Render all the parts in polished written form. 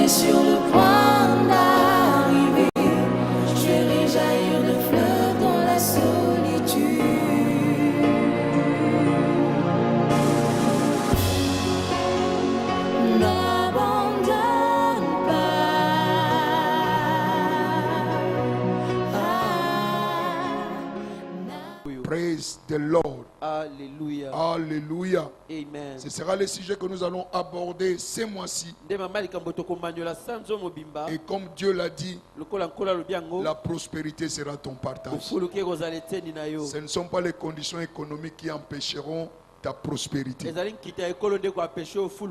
est sur le point d'arriver. Je verrai jaillir de fleurs dans la solitude. N'abandonne pas. Praise the Lord. Alléluia. Alléluia. Amen. Ce sera le sujet que nous allons aborder ce mois-ci. Et comme Dieu l'a dit, la prospérité sera ton partage. Ce ne sont pas les conditions économiques qui empêcheront ta prospérité.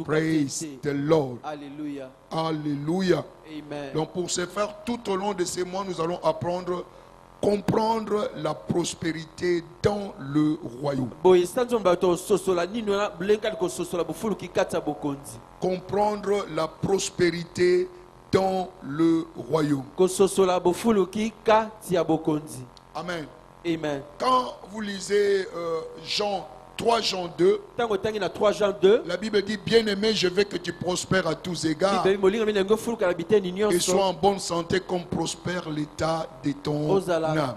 Praise the Lord. Alléluia. Alléluia. Amen. Donc pour ce faire, tout au long de ces mois, nous allons comprendre la prospérité dans le royaume. Comprendre la prospérité dans le royaume. Amen. Amen. Quand vous lisez Jean 3 Jean 2, la Bible dit, bien-aimé, je veux que tu prospères à tous égards et sois en bonne santé comme prospère l'état de ton âme.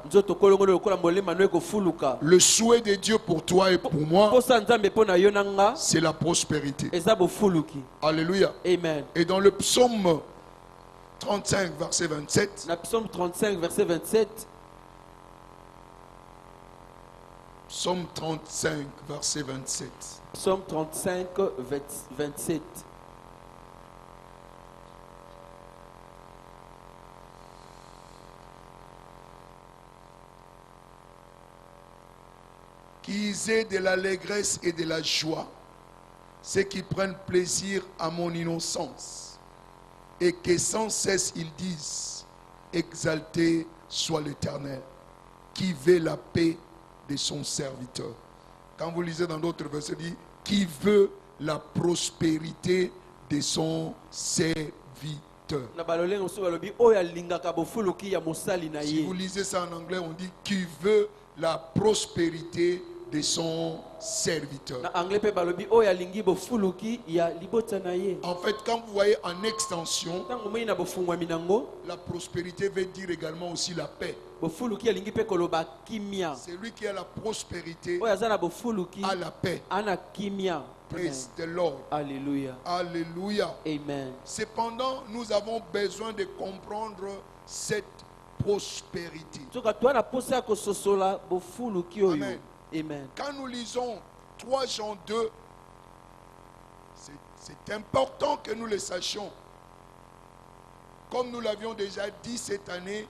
Le souhait de Dieu pour toi et pour moi, c'est la prospérité. Alléluia. Amen. Et dans le psaume 35 verset 27, Psaume 35 verset 27, Psaume 35 verset 27. Psaume 35 27. Qu'ils aient de l'allégresse et de la joie, ceux qui prennent plaisir à mon innocence, et que sans cesse ils disent, exalté soit l'Éternel, qui veut la paix de son serviteur. Quand vous lisez dans d'autres versets, il dit, qui veut la prospérité de son serviteur. Si vous lisez ça en anglais, on dit, qui veut la prospérité de son serviteur. En fait, quand vous voyez en extension, la prospérité veut dire également aussi la paix. C'est lui qui a la prospérité, a la paix. Praise the Lord. Alléluia. Alléluia. Amen. Cependant, nous avons besoin de comprendre cette prospérité. Amen. Amen. Quand nous lisons 3 Jean 2, c'est important que nous le sachions. Comme nous l'avions déjà dit cette année,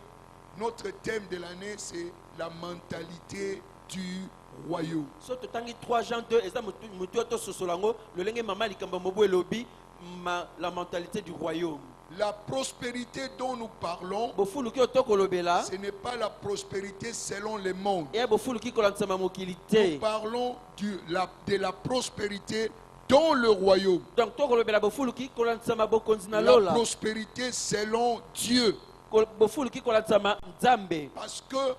notre thème de l'année, c'est la mentalité du royaume. La mentalité du royaume. La prospérité dont nous parlons, ce n'est pas la prospérité selon le monde. Nous parlons de la prospérité dans le royaume. La prospérité selon Dieu. Parce que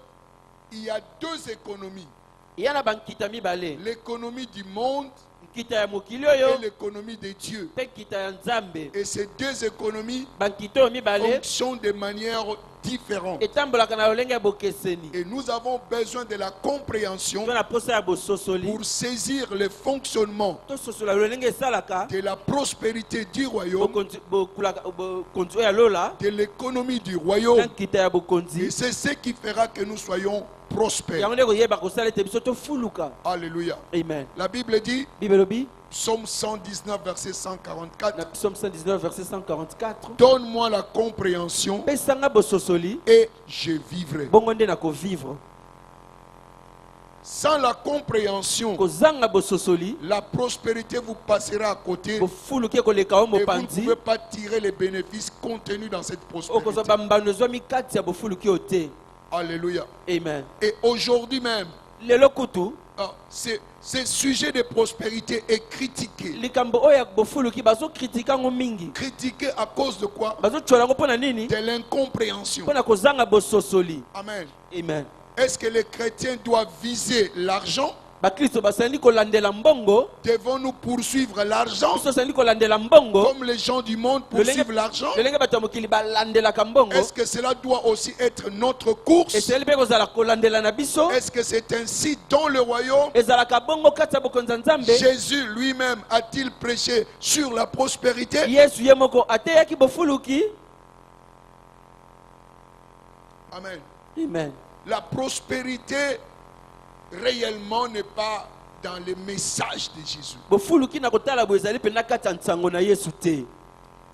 il y a deux économies. L'économie du monde et l'économie de Dieu. Et ces deux économies fonctionnent de manière différente. Et nous avons besoin de la compréhension pour saisir le fonctionnement de la prospérité du royaume, de l'économie du royaume. Et c'est ce qui fera que nous soyons prospères. Alléluia. Amen. La Bible dit, Psaume 119, verset 144. Psaume 119, verset 144. Donne-moi la compréhension et je vivrai. Sans la compréhension, la prospérité vous passera à côté et vous ne pouvez pas tirer les bénéfices contenus dans cette prospérité. Alléluia. Amen. Et aujourd'hui même, ce sujet de prospérité est critiqué. Critiqué à cause de quoi? De l'incompréhension. Amen. Est-ce que les chrétiens doivent viser l'argent bakristo basali kolandela mbongo, devons-nous poursuivre l'argent biso sali kolandela mbongo, comme les gens du monde poursuivent l'argent? lolenge bato ya mokili balandelaka mbongo. Est-ce que cela doit aussi être notre course? Eseli mpe kozala kolandela na biso, Est-ce que c'est ainsi dans le royaume? ezalaka bongo kati ya bokonzi ya Nzambe. Jésus lui-même a-t-il prêché sur la prospérité? Yesu ye moko ateyaki bofuluki. Amen. Amen. La prospérité réellement n'est pas dans les messages de Jésus. Bofuluki na kotala bo ezali pe na kati ya ntango na Yesu te.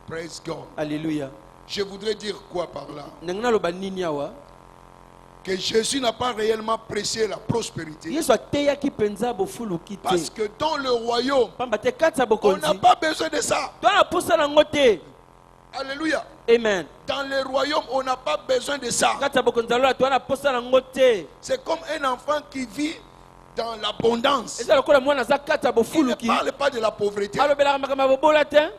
Praise God. Alléluia. Je voudrais dire quoi par là? Nangina loba nini awa? Que Jésus n'a pas réellement prêché la prospérité. Yesu ateyaki penza bofuluki te. Parce que dans le royaume, Pamba te kati ya on bokonzi. n'a pas besoin de ça. Toa posa nango te. Alléluia. Amen. Dans le royaume, on n'a pas besoin de ça. Kati ya bokonzi alola toa posa nango te. C'est comme un enfant qui vit dans l'abondance. Eza lokola mwana za kati ya Il ne bofuluki. parle pas de la pauvreté. Alobelaka makambo bobola te.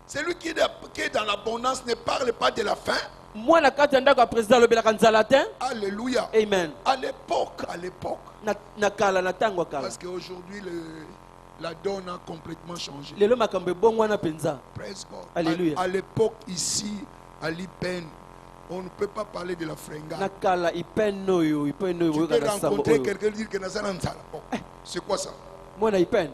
Celui qui est dans l'abondance ne parle pas de la faim. Mwana kati ya ndako ya président alobelaka nzala te. Alléluia. Amen. À l'époque, Na kala na tango kala. parce qu'aujourd'hui, la donne a complètement changé. Lelo makambo bongo wana penza. Praise God. Alléluia. À l'époque, ici, à l'Ipen, on ne peut pas parler de la Na fringale. kala ipen oyo Tu peux na sango rencontrer oyo. quelqu'un dire que Nazara Nzala. Bon, c'est quoi ça? Mwana ipen.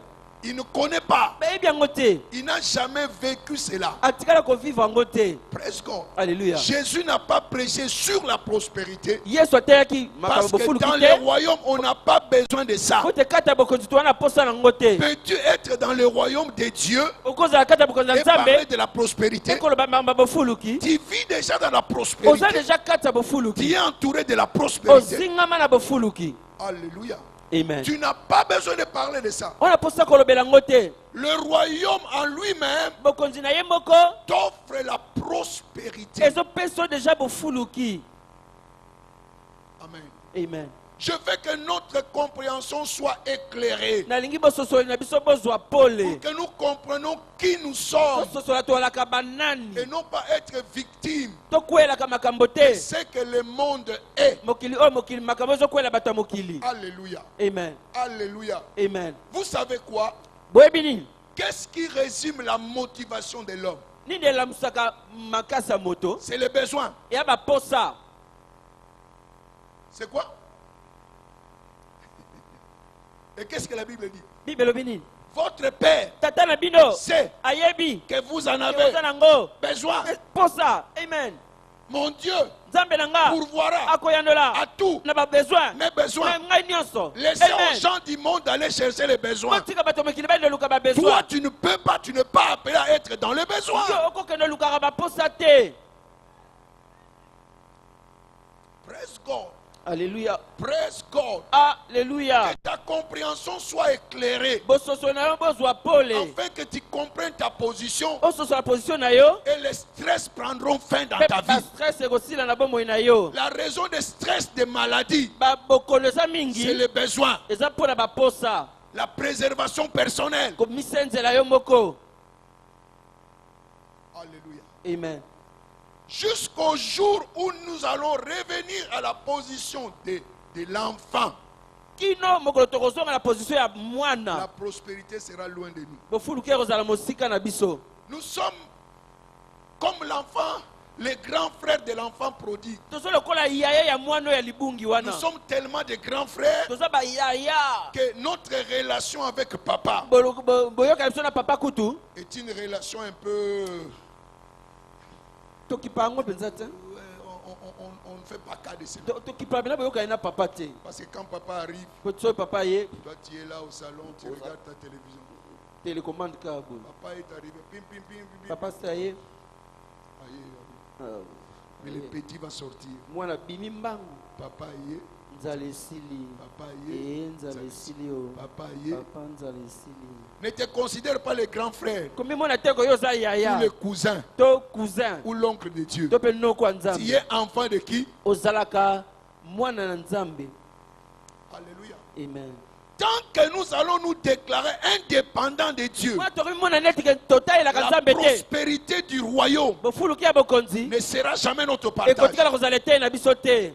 Il ne connaît pas. Bayebi yango te. Il n'a jamais vécu cela. Atikala ko vivre yango te. Praise God. Alléluia. Jésus n'a pas prêché sur la prospérité. Yesu ateyaki Parce makambo que bofuluki dans te. le royaume, on n'a pas besoin de ça. Kote kati ya bokonzi toa na posa nango te. Peux-tu être dans le royaume de Dieu Okozala kati ya bokonzi ya et parler Nzambe. de la prospérité? Ekoloba makambo bofuluki. Tu vis déjà dans la Oza prospérité. deja kati ya Tu bofuluki. es entouré de la prospérité. Ozingama na bofuluki. Alléluia. Amen. Tu n'as pas besoin de parler de ça. On a posa kolobela yango te. Le royaume en lui-même Bokonzi na ye moko t'offre la prospérité. ezopesa deja bofuluki. Amen. Amen. Je veux que notre compréhension soit éclairée. Nalingi bososoli na biso bozwa pole. Pour que nous comprenions qui nous sommes Bososola toalaka banani. et non pas être victimes Tokwelaka makambo de te. ce que le monde est. Mokili o mokili makambo ezokwela bato ya mokili. Alléluia. Amen. Alléluia. Amen. Vous savez quoi? Boyebi nini? Qu'est-ce qui résume la motivation de l'homme? Nini elamusaka makasi ya moto? C'est le besoin. Eya baposa. C'est quoi? Et qu'est-ce que la Bible dit? Bible elobi nini? Votre Père Tata na bino sait ayebi que vous en ke avez boza nango besoin. posa. Amen. Mon Dieu Nzambe na nga pourvoira akoyandola à tout na babesoin mes besoins. na ngai nyonso. Laissez aux Amen. gens du monde aller chercher les besoins. Botika bato mokili baende luka Toi, babesoin. tu ne peux pas, tu n'es pas appelé à être dans les besoins. Yo okokende lukaka baposa te. Praise God. Alléluia. Praise God. Alléluia. Que ta compréhension soit éclairée. Bososo na yo bozwa pole. Afin que tu comprennes ta position Ososo la position na yo. et les stress prendront fin dans Pe ta ba vie. stress ekosila na bomoi na yo. La raison des stress des maladies, Babokolo eza c'est mingi. le besoin. Eza mpona baposa. La préservation personnelle. Komisenzela yo moko. Alléluia. Amen. Jusqu'au jour où nous allons revenir à la position de l'enfant. Kino mokolo tokozonga na position ya La mwana. prospérité sera loin de nous. Bofuluki ekozala mosika na biso. Nous sommes comme l'enfant, les grands frères de l'enfant prodigue. Tozo lokola yaya ya mwana ya libungi Nous wana. sommes tellement de grands frères Toza ba yaya. que notre relation avec papa Boyoka biso na papa kutu. est une relation un peu... Tokipa yango penza te. On ne fait pas cas de cela. Tokipa bina boyoka na papa te. Parce que quand papa arrive, Po tso papa ye toi tu es là au salon, tu regardes ta télévision. télécommande ka bo. Papa est arrivé, pim pim pim pim. Papa sa ye. Aïe, mais le petit va sortir. Mwana bimi mbangu. Papa y est, Nzala esili. papa y est, Nzala esili o. papa y est. Papa nzala esili. Ne te considère pas les grands frères Komi mona teko yo za ou yaya. les cousins To cousin. ou l'oncle de Dieu. To pe noko Tu nzambe. es enfant de qui? Ozalaka mwana na nzambe. Alléluia. Amen. Tant que nous allons nous déclarer indépendants de Dieu, Mwana tokomi mona neti ke tota elaka la nzambe te. prospérité du royaume Bofuluki ya bokonzi. ne sera jamais notre partage. Ekotikala kozala te na biso te.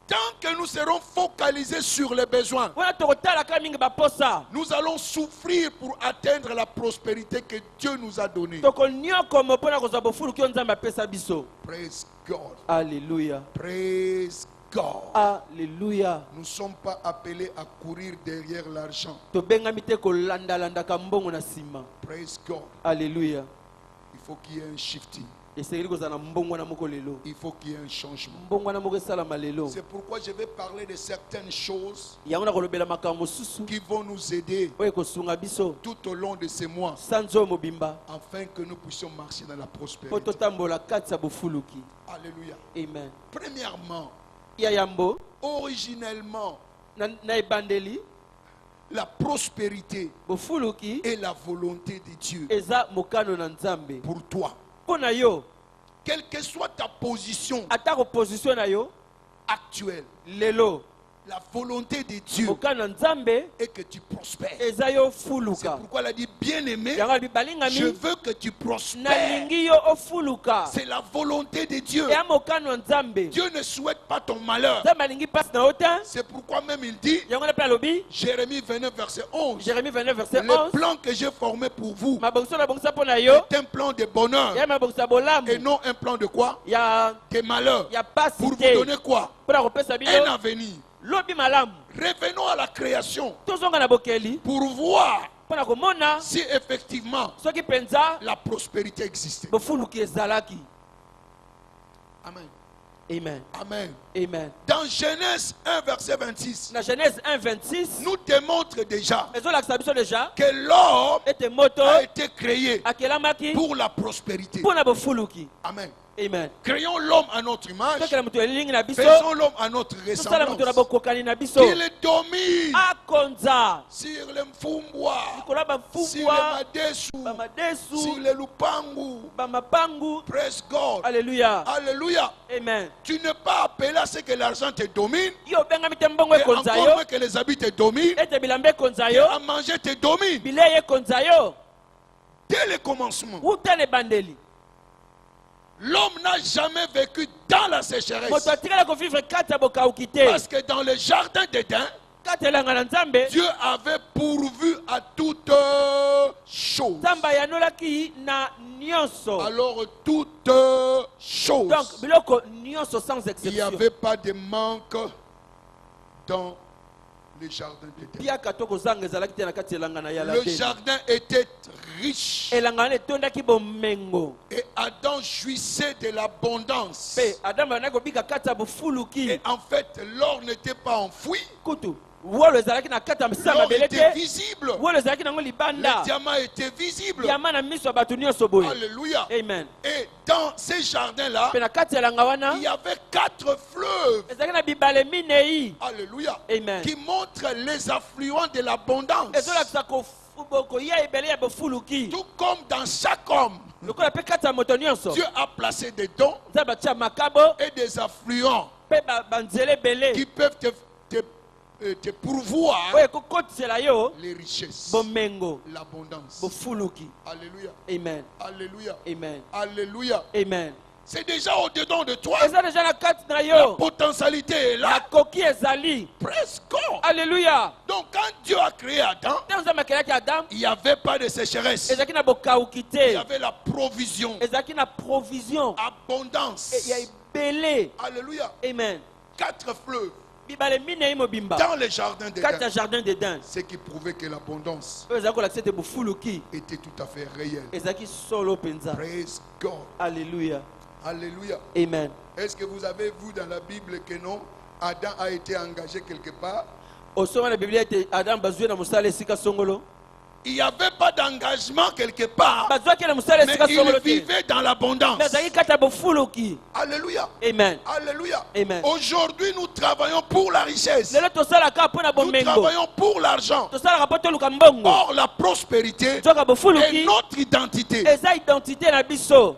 Tant que nous serons focalisés sur les besoins, wana tokotalaka mingi baposa nous allons souffrir pour atteindre la prospérité que Dieu nous a donnée. tokonyokoma mpona kozwa bofuluki oyo nzambe apesa biso. Praise God. Alléluia. Praise God. Alléluia. Nous ne sommes pas appelés à courir derrière l'argent. tobengami te kolandalandaka mbongo na nsima. Praise God. Alléluia. Il faut qu'il y ait un shifting. esengeli kozala na mbongwana moko lelo. Il faut qu'il y ait un changement. mbongwana moko esalama lelo. C'est pourquoi je vais parler de certaines choses yango nakolobela makambo mosusu qui vont nous aider oyo ekosunga biso tout au long de ces mois sanza oyo mobimba afin que nous puissions marcher dans la mpo prospérité. totambola kati ya bofuluki. Alléluia. Amen. Premièrement, ya yambo originellement, na ebandeli la prospérité bofuluki est la volonté de Dieu eza mokano na nzambe pour toi. mpo na yo. Quelle que soit ta position atako position na yo actuelle, lelo la volonté de Dieu mokano na nzambe est que tu prospères. eza yo C'est fuluka. pourquoi elle a dit, bien-aimé, yango alobi je balingami veux que tu prospères. nalingi yo ofuluka. C'est la volonté de Dieu. eya mokano na nzambe. Dieu ne souhaite pas ton malheur. nzambe alingi mpasi na yo te. C'est pourquoi même il dit, yango na mpe alobi Jérémie 29, verset 11, Jérémie 29 verset le 11 plan que j'ai formé pour vous mabongiso na bongisa mpo na yo est un plan de bonheur ya mabongisa bolamu et non un plan de quoi? ya De malheur. pasi Pour vous te donner quoi? mpo na kopesa bino Un avenir. lobi malamu. Revenons à la création tozonga na bokeli pour voir mpo na komona si effectivement soki mpenza la prospérité existait. bofuluki ezalaki. Amen. Amen. Amen. Amen. Dans Genèse 1, verset 26, na Genèse 1 26 nous démontre déjà ezolakisa biso deja que l'homme ete moto a été créé akelamaki pour la prospérité. mpo na bofuluki. Amen. Amen. Créons l'homme à notre image. tokela moto elilingi na biso Faisons l'homme à notre tosala moto na ressemblance. bokokani na biso Qu'il domine akonza sur les mfumbwa, likolo ya sur les bamfungwa madesu, bamadesu sur les lupangu. bamapangu. Praise God. Alléluia. Alléluia. Amen. Tu n'es pas appelé à ce que l'argent te domine, yo obengami te mbongo et ekonza encore yo moins que les habits te dominent, ete bilamba ekonza et yo à manger te domine. bilei ekonza yo Dès le commencement, wuta na ebandeli. l'homme n'a jamais vécu dans la sécheresse. moto atikala kovivre kati ya bokauki te. Parce que dans le jardin d'Éden, kati elanga na nzambe Dieu avait pourvu à toutes choses. nzambe ayanolaki na nyonso. Alors toutes choses. donc biloko nyonso sans Il n'y exception. avait pas de manque dans le jardin d'Éden. piaka to kozanga ezalaki te na kati elanga na yala Le te. jardin était riche elanga wana etondaki bomengo et Adam jouissait de l'abondance. mpe adamu anaki kobika kati ya bofuluki. Et en fait, l'or n'était pas enfoui, kutu wolo ezalaki na kati ya msala l'or mabele était te. visible, wolo ezalaki nango le libanda diamant était visible. yama na miso ya bato nyonso boye. Alléluia. Amen. Et dans ces jardins-là, mpe na kati ya elanga wana il y avait 4 fleuves. ezalaki na bibale minei. Alléluia. Amen. Qui montrent les affluents de l'abondance. ezolakisa koya ebele ya bofuluki. Tout comme dans chaque homme, lokola mpe kati ya moto nyonso Dieu a placé des dons nzambe atia makabo et des affluents mpe banzela ebele qui peuvent te pourvoir oyo ekokotisela yo les richesses, bomengo l'abondance. bofuluki. Alléluia. Amen. Alléluia. Amen. Alléluia. Amen. C'est déjà au-dedans de toi. eza deja na kati na La yo. potentialité est là. makoki ezali. Presque. Alléluia. Donc quand Dieu a créé Adam, ntango nzambe akelaki adamu il n'y avait pas de sécheresse. ezalaki na bokauki Il y te. avait la provision, ezalaki na provision abondance. ya ebele. Alléluia. Amen. 4 fleuves bibale minei mobimba dans les jardins kati ya d'Éden. jardin d'Eden Ce qui prouvait que l'abondance oyo ezalaki kolakisa ete bofuluki était tout à fait réelle. ezalaki solo mpenza. Praise God. Alléluia. Alléluia. Amen. Est-ce que vous avez vu dans la Bible que non, Adam a été engagé quelque part? osoma na biblia ete adamu bazwi na mosala esika songolo. Il n'y avait pas d'engagement quelque part, bazwaki na mosala mais esika songolo il te. vivait dans l'abondance. mais azalaki kati ya bofuluki. Alléluia. Amen. Alléluia. Amen. Aujourd'hui, nous travaillons pour la richesse. lelo tosalaka mpo na Nous bomengo. travaillons pour l'argent. tosalaka mpo toluka mbongo. Or, la prospérité zoka est bofuluki notre identité. eza identité na biso.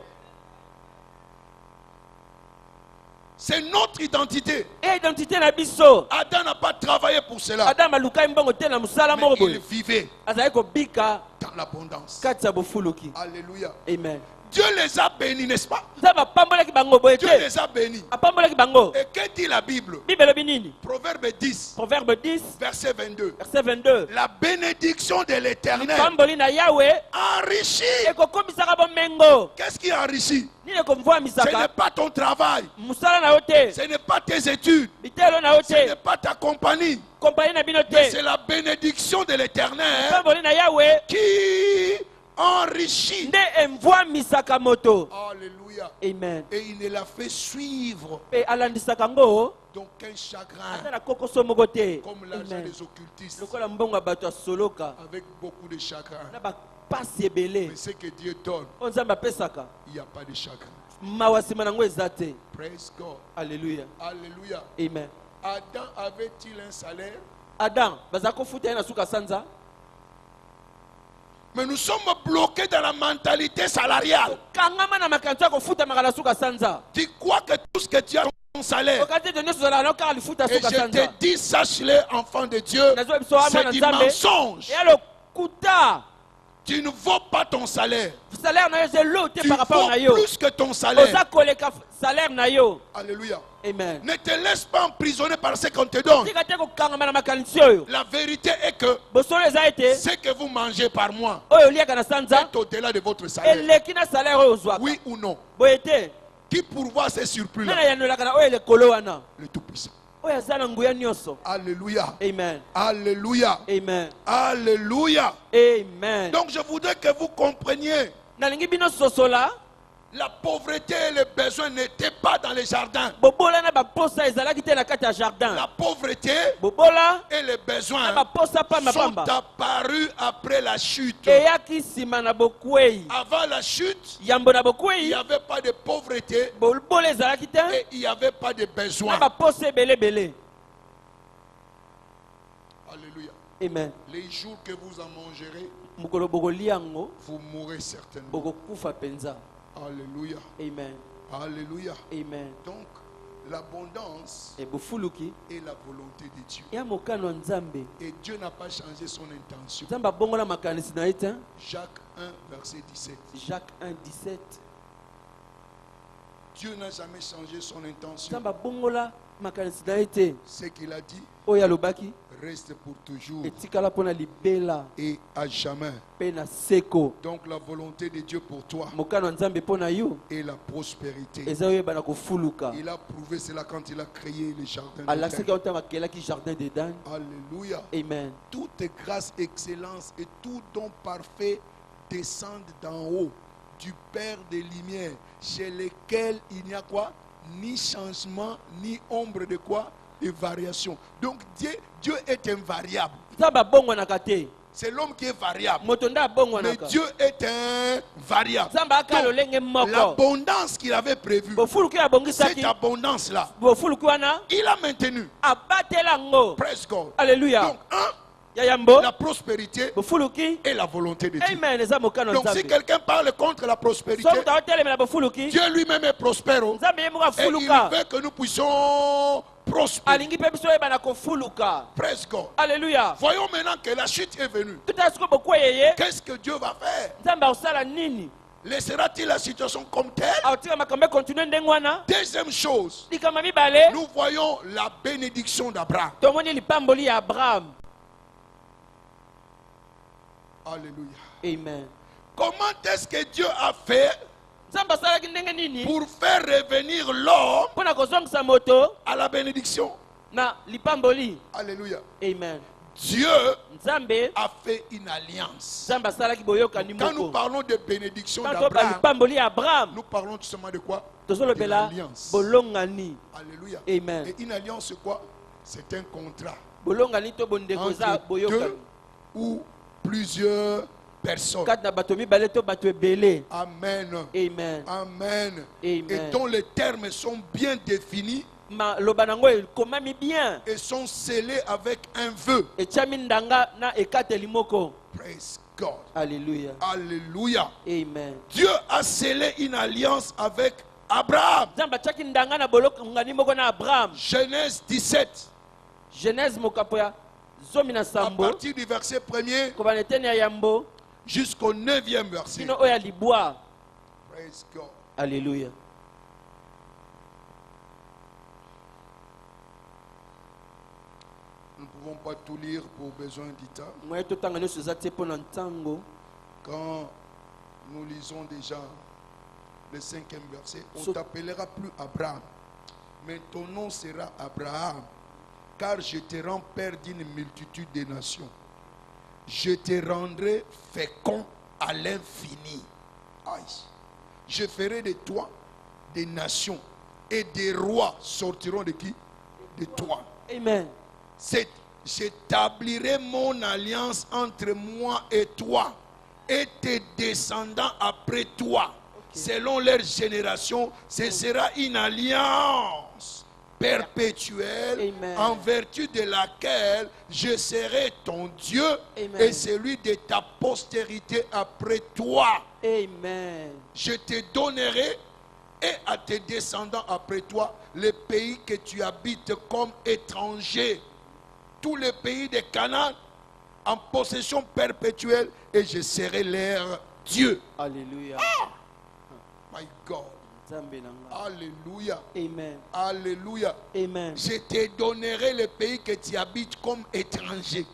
C'est notre identité. e identité na biso. Adam n'a pas travaillé pour cela, adamu alukaki mbongo te na mosala mais moko il boye. vivait azalaki kobika dans l'abondance. kati ya bofuluki. Alléluia. Amen. Dieu les a bénis, n'est-ce pas? nzambe apambolaki bango boye Dieu te les a bénis. apambolaki bango. Et que dit la Bible? Bible elobi nini? Proverbe 10, Proverbe 10 verset 22. verset 22. La bénédiction de l'Éternel Pamboli na Yahweh enrichit. ekokomisaka bomengo. Qu'est-ce qui enrichit? Nini Ce ekomvwamisaka? n'est pas ton travail. Musala na yo te, Ce n'est pas tes études. bitelo na yo Ce n'est te, pas ta compagnie. kompani na bino Mais te. c'est la bénédiction de l'Éternel Pamboli na Yahweh qui enrichit. nde emvwamisaka moto. Alléluia. Amen. Et il ne l'a fait suivre Pe alandisaka ngo d'aucun chagrin, ata na kokoso moko te. comme l'argent Amen. des occultistes, Lokola mbongo ya bato ya soloka avec beaucoup de chagrin. na bapasi ebele Mais ce que Dieu donne, oyo nzambe apesaka il n'y a pas de chagrin. mawa nsima nango eza te. Praise God. Alléluia. Alléluia. Amen. Adam avait-il un salaire? Adam bazala kofuta ye na suka sanza. Mais nous sommes bloqués dans la mentalité salariale. kangama na makanisi ya kofutamaka na suka sanza. Tu crois que tout ce que tu as ton salaire. okati te nyonso ozalaka na okaka lifuta Et suka je sanza. te dis, sache-le, enfant de Dieu, Nazo biso wana c'est na du Nzambe. mensonge. eya lokuta Tu ne vaux pas ton salaire. salaire na yo eza lo te Tu par rapport vaux na yo. plus que ton salaire. oza koleka salaire na yo. Alléluia. Amen. Ne te laisse pas emprisonner par ce qu'on te donne. tika te kokangama na makanisi oyo. La vérité est que bosolo eza ete ce que vous mangez par mois oyo oliaka na sanza est au-delà de votre salaire. eleki na salaire oyo ozwaka. Oui ou non? boye te Qui pourvoit ces nana surplus-là? yanolaka na oyo elekolo wana Le Tout-Puissant. oyo aza na nguya nyonso. Alléluia. Amen. Alléluia. Amen. Alléluia. Amen. Donc je voudrais que vous compreniez, nalingi bino sosola la pauvreté et les besoins n'étaient pas dans les jardins. bobola na baposa ezalaki te na kati ya jardin. La pauvreté bobola et les na besoins baposa pamba sont pamba apparus après la chute. eyaki nsima na bokwei. Avant la chute, yambo na il n'y bokwei avait pas de pauvreté bobola ezalaki te et il n'y avait pas de na besoin. baposa ebelebele. Alléluia. Amen. Les jours que vous en mangerez, mokolo bokolia yango vous mourrez certainement. bokokufa mpenza. Alléluia. Amen. Alléluia. Amen. Donc, l'abondance ebofuluki est la volonté de Dieu. ya mokano ya nzambe. Et Dieu n'a pas changé son intention. nzambe abongola makanisi na ye te. Jacques 1, verset 17. Jacques 1 17. Dieu n'a jamais changé son intention. nzambe abongola makanisi na ye te. Ce qu'il a dit oyo alobaki reste pour toujours etikala mpo na libela et à jamais. mpe na seko. Donc la volonté de Dieu pour toi mokano ya nzambe mpo na yo est la prospérité. eza oyeba na kofuluka. Il a prouvé cela quand il a créé le jardin alakisaki d'Éden. yango ntango akelaki jardin d'Eden. Alléluia. Amen. Toute grâce, excellence et tout don parfait descendent d'en haut, du Père des Lumières, chez lequel il n'y a quoi? Ni changement, ni ombre de quoi? De variation. Donc Dieu est invariable. nzambe abongwanaka te. C'est l'homme qui est variable. moto nde Mais abongwanaka. Dieu est invariable. nzambe aka Donc, lolenge moko. l'abondance qu'il avait prévue, bofuluki cette abongisaki abondance-là, bofuluki wana il a maintenu. abatela yango. Praise God. Alléluia. Donc, ya yambo la prospérité bofuluki. est la volonté de Dieu. Amen. eza mokano ya Donc, si nzambe. quelqu'un parle contre la prospérité, soki taotelemela bofuluki Dieu lui-même est prospère. nzambe ye moko Et il afuluka. veut que nous puissions prospérer. alingi mpe biso oyeba na kofuluka. Praise God. Alléluia. Voyons maintenant que la chute est venue. tutala siko bokwei ye Qu'est-ce que Dieu va faire? nzambe akosala nini. Laissera-t-il la situation comme telle? akotika makambo ekontinue ndenge wana. Deuxième chose, likama mibale nous voyons la bénédiction d'Abraham. tomoni lipamboli ya abraham. Alléluia. Amen. Comment est-ce que Dieu a fait nzambe asalaki ndenge nini pour faire revenir l'homme mpo na kozongisa moto à la bénédiction? na lipamboli. Alléluia. Amen. Dieu nzambe a fait une alliance. nzambe asalaki boyokani Quand nous moko. parlons de bénédiction Quand toba d'Abraham, lipamboli ya abraham nous parlons tout simplement de quoi? tozolobela De l'alliance. bolongani. Alléluia. Amen. Et une alliance, c'est quoi? C'est un contrat bolongani to bondeko eza entre boyokani deux ou plusieurs personnes. kati na bato mibale to bato ebele. Amen. Amen. Amen. Amen. Et dont les termes sont bien définis maloba nango ekomami bien et sont scellés avec un vœu. etiami ndanga na ekateli moko. Praise God. Alléluia. Alléluia. Amen. Dieu a scellé une alliance avec Abraham. nzambe atiaki ndanga na bolongani moko na abraham. Genèse 17. genèse mokapo ya zomi na À sambo partir du verset 1er kobana eteni ya yambo jusqu'au 9e verset. kino oyo ya libwa. Praise God. Alléluia. Nous ne pouvons pas tout lire pour besoin du temps. Moi, tout le temps, nous sommes pour l'entango. Quand nous lisons déjà le 5e verset, on ne So- t'appellera plus Abraham, mais ton nom sera Abraham, car je te rends père d'une multitude de nations. Je te rendrai fécond à l'infini. Aïe. Je ferai de toi des nations, et des rois sortiront de qui? De toi. Amen. J'établirai mon alliance entre moi et toi et tes descendants après toi. Selon leur génération, ce sera une alliance perpétuelle. Amen. En vertu de laquelle je serai ton Dieu. Amen. Et celui de ta postérité après toi. Amen. Je te donnerai et à tes descendants après toi le pays que tu habites comme étranger, tous les pays de Canaan en possession perpétuelle, et je serai leur Dieu. Alléluia. My God. Nzambe na nga. Alléluia. Amen. Alléluia. Amen. Je te donnerai le pays que tu habites comme étranger.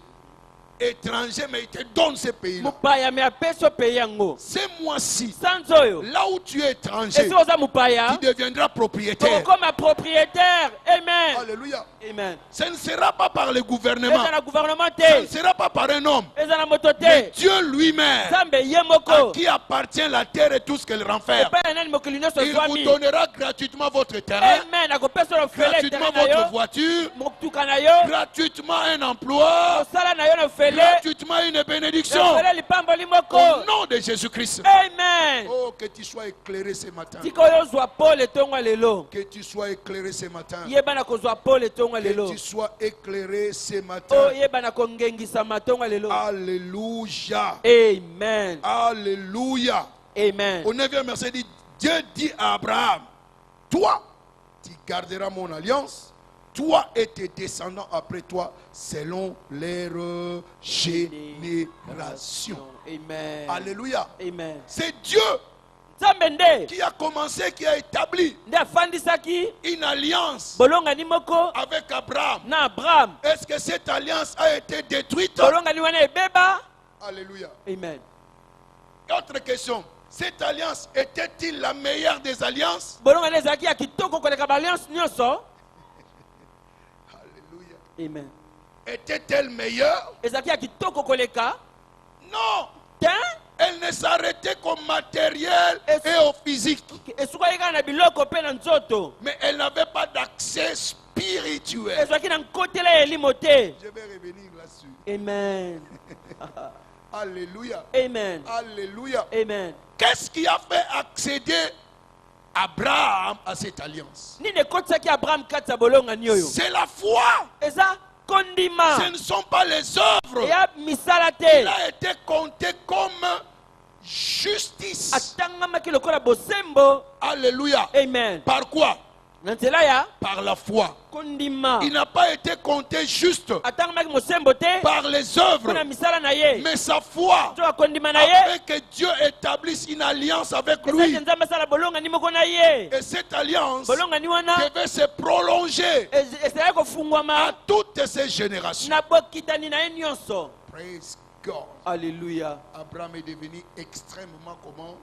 Étranger, mais il te donne ce pays-là. Mupaya me apeso pe yango. Ce mois-ci, Sanzoyo. là où tu es étranger, Et si oza mupaya, tu deviendras propriétaire. comme un propriétaire. Amen. Alléluia. Amen. Ce ne sera pas par le Eza gouvernement. na gouvernement Ce ne te. sera pas par un homme. Eza na moto Mais te. Dieu lui-même, Nzambe ye à moko. qui appartient la terre et tout ce qu'elle renferme, Epai ya nani mokili nyonso il vous ezwami. donnera gratuitement votre terrain, Amen. Akopesa ofele gratuitement terrain na votre yo. voiture, Motuka na yo. gratuitement un emploi, Kosala na yo na ofele. gratuitement une bénédiction. Ofele lipamboli moko. Au nom de Jésus-Christ. Amen. Oh, que tu sois éclairé ce matin. Tika oyo ozwa Paul etongo lelo. Que tu sois éclairé ce matin. Yebana kozwa Paul etongo Que lelo. tu sois éclairé ce Oh matin. yebana kongengisa matongo lelo. Alléluia. Amen. Alléluia. Amen. Au 9e verset dit, Dieu dit à Abraham, toi, tu garderas mon alliance, toi et tes descendants après toi, selon leur génération. Amen. Alléluia. Amen. C'est Dieu Nzambe nde qui a commencé, qui a établi nde afandisaki une alliance bolongani moko avec Abraham. na Abraham. Est-ce que cette alliance a été détruite? Bolongani wana ebeba. Alléluia. Amen. Autre question. Cette alliance était-il la meilleure des alliances? Bolongani ezalaki ya kitoko koleka baalliance nyonso. Alléluia. Amen. Était-elle meilleure? Ezalaki ya kitoko koleka. Non. Te Elle ne s'arrêtait qu'au matériel et au physique. esukaki kaka na biloko mpe na nzoto. Mais elle n'avait pas d'accès spirituel. Ezwaki na nkotela ya elimo te. Je vais revenir là-dessus. Amen. Alléluia. Amen. Alléluia. Amen. Qu'est-ce qui a fait accéder Abraham à cette alliance? Nini ekotisaki Abraham kati ya bolongani oyo? C'est la foi. Eza kondima. Ce ne sont pas les œuvres. Eya misala Il te. a été compté comme justice. Atangamaki lokola bosembo. Alléluia. Amen. Par quoi? Na nzela ya Par la foi. kondima. Il n'a pas été compté juste Atangamaki mosembo te. par les œuvres, Mpona misala na ye. mais sa foi, To akondima na ye. afin que Dieu établisse une alliance avec lui. Ezalaki nzambe asala bolongani moko na ye. Et cette alliance Bolongani wana devait se prolonger ezalaki kofungwama à toutes ces générations. na bokitani na ye nyonso. Praise God. Alléluia. Abraham est devenu extrêmement comment?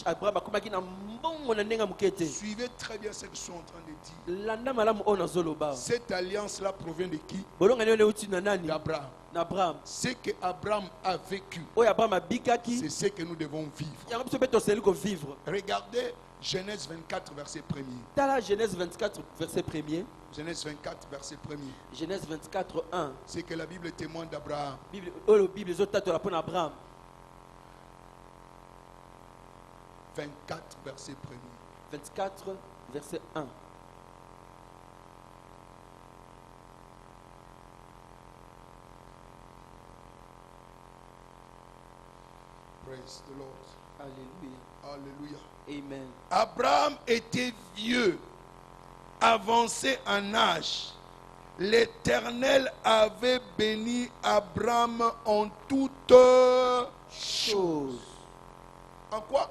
Abraham akomaki na mbongo na ndenge moke te. Suivez très bien ce que je suis en train de dire. Landa malamu oyo nazoloba. Cette alliance-là provient de qui? Bolongani oyo euti na nani? D'Abraham. Na Abraham. Ce que Abraham a vécu, Oyo Abraham abikaki. c'est ce que nous devons vivre. Yango biso mpe toseli kovivre. Regardez Genèse 24, verset 1er. Tala Genèse 24, verset 1er. Genèse 24, verset 1er. Genèse 24, 1. C'est que la Bible témoigne d'Abraham. Oyo Bible ezotatola mpo na Abraham. 24, verset 1er. 24, verset 1. Praise the Lord. Alléluia. Alléluia. Amen. Abraham était vieux, avancé en âge. L'Éternel avait béni Abraham en toutes choses. Chose. En quoi?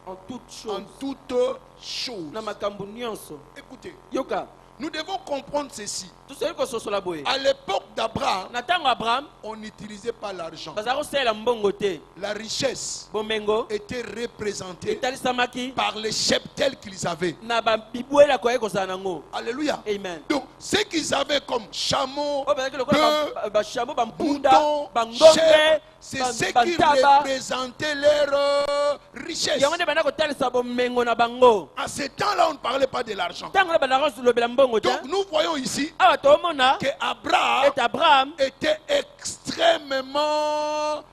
En toute En chose. toutes choses. Na makambo nyonso. Écoutez, Yoka. nous devons comprendre ceci. Tout ce que ce soit la boye. À l'époque d'Abraham, Na tango Abraham. on n'utilisait pas l'argent. Bazaro sela mbongo te. La richesse Bomengo. était représentée Etalisamaki. par les cheptels qu'ils avaient. Na ba bibuela ko eko zanango. Alléluia. Amen. Donc, ce qu'ils avaient comme chameau, Oh bazaki bœuf, lokola ba shamo ba mpunda, mouton, ba chèvre, ngombe, c'est ce qui bantaba. représentait leur richesse. Yango ne bana ko talisa bomengo na bango. À ce temps-là, on ne parlait pas de l'argent. Tango na bana ko lobela mbongo te. Donc, nous voyons ici Awa to mona. que Abraham Et Abraham. était extrêmement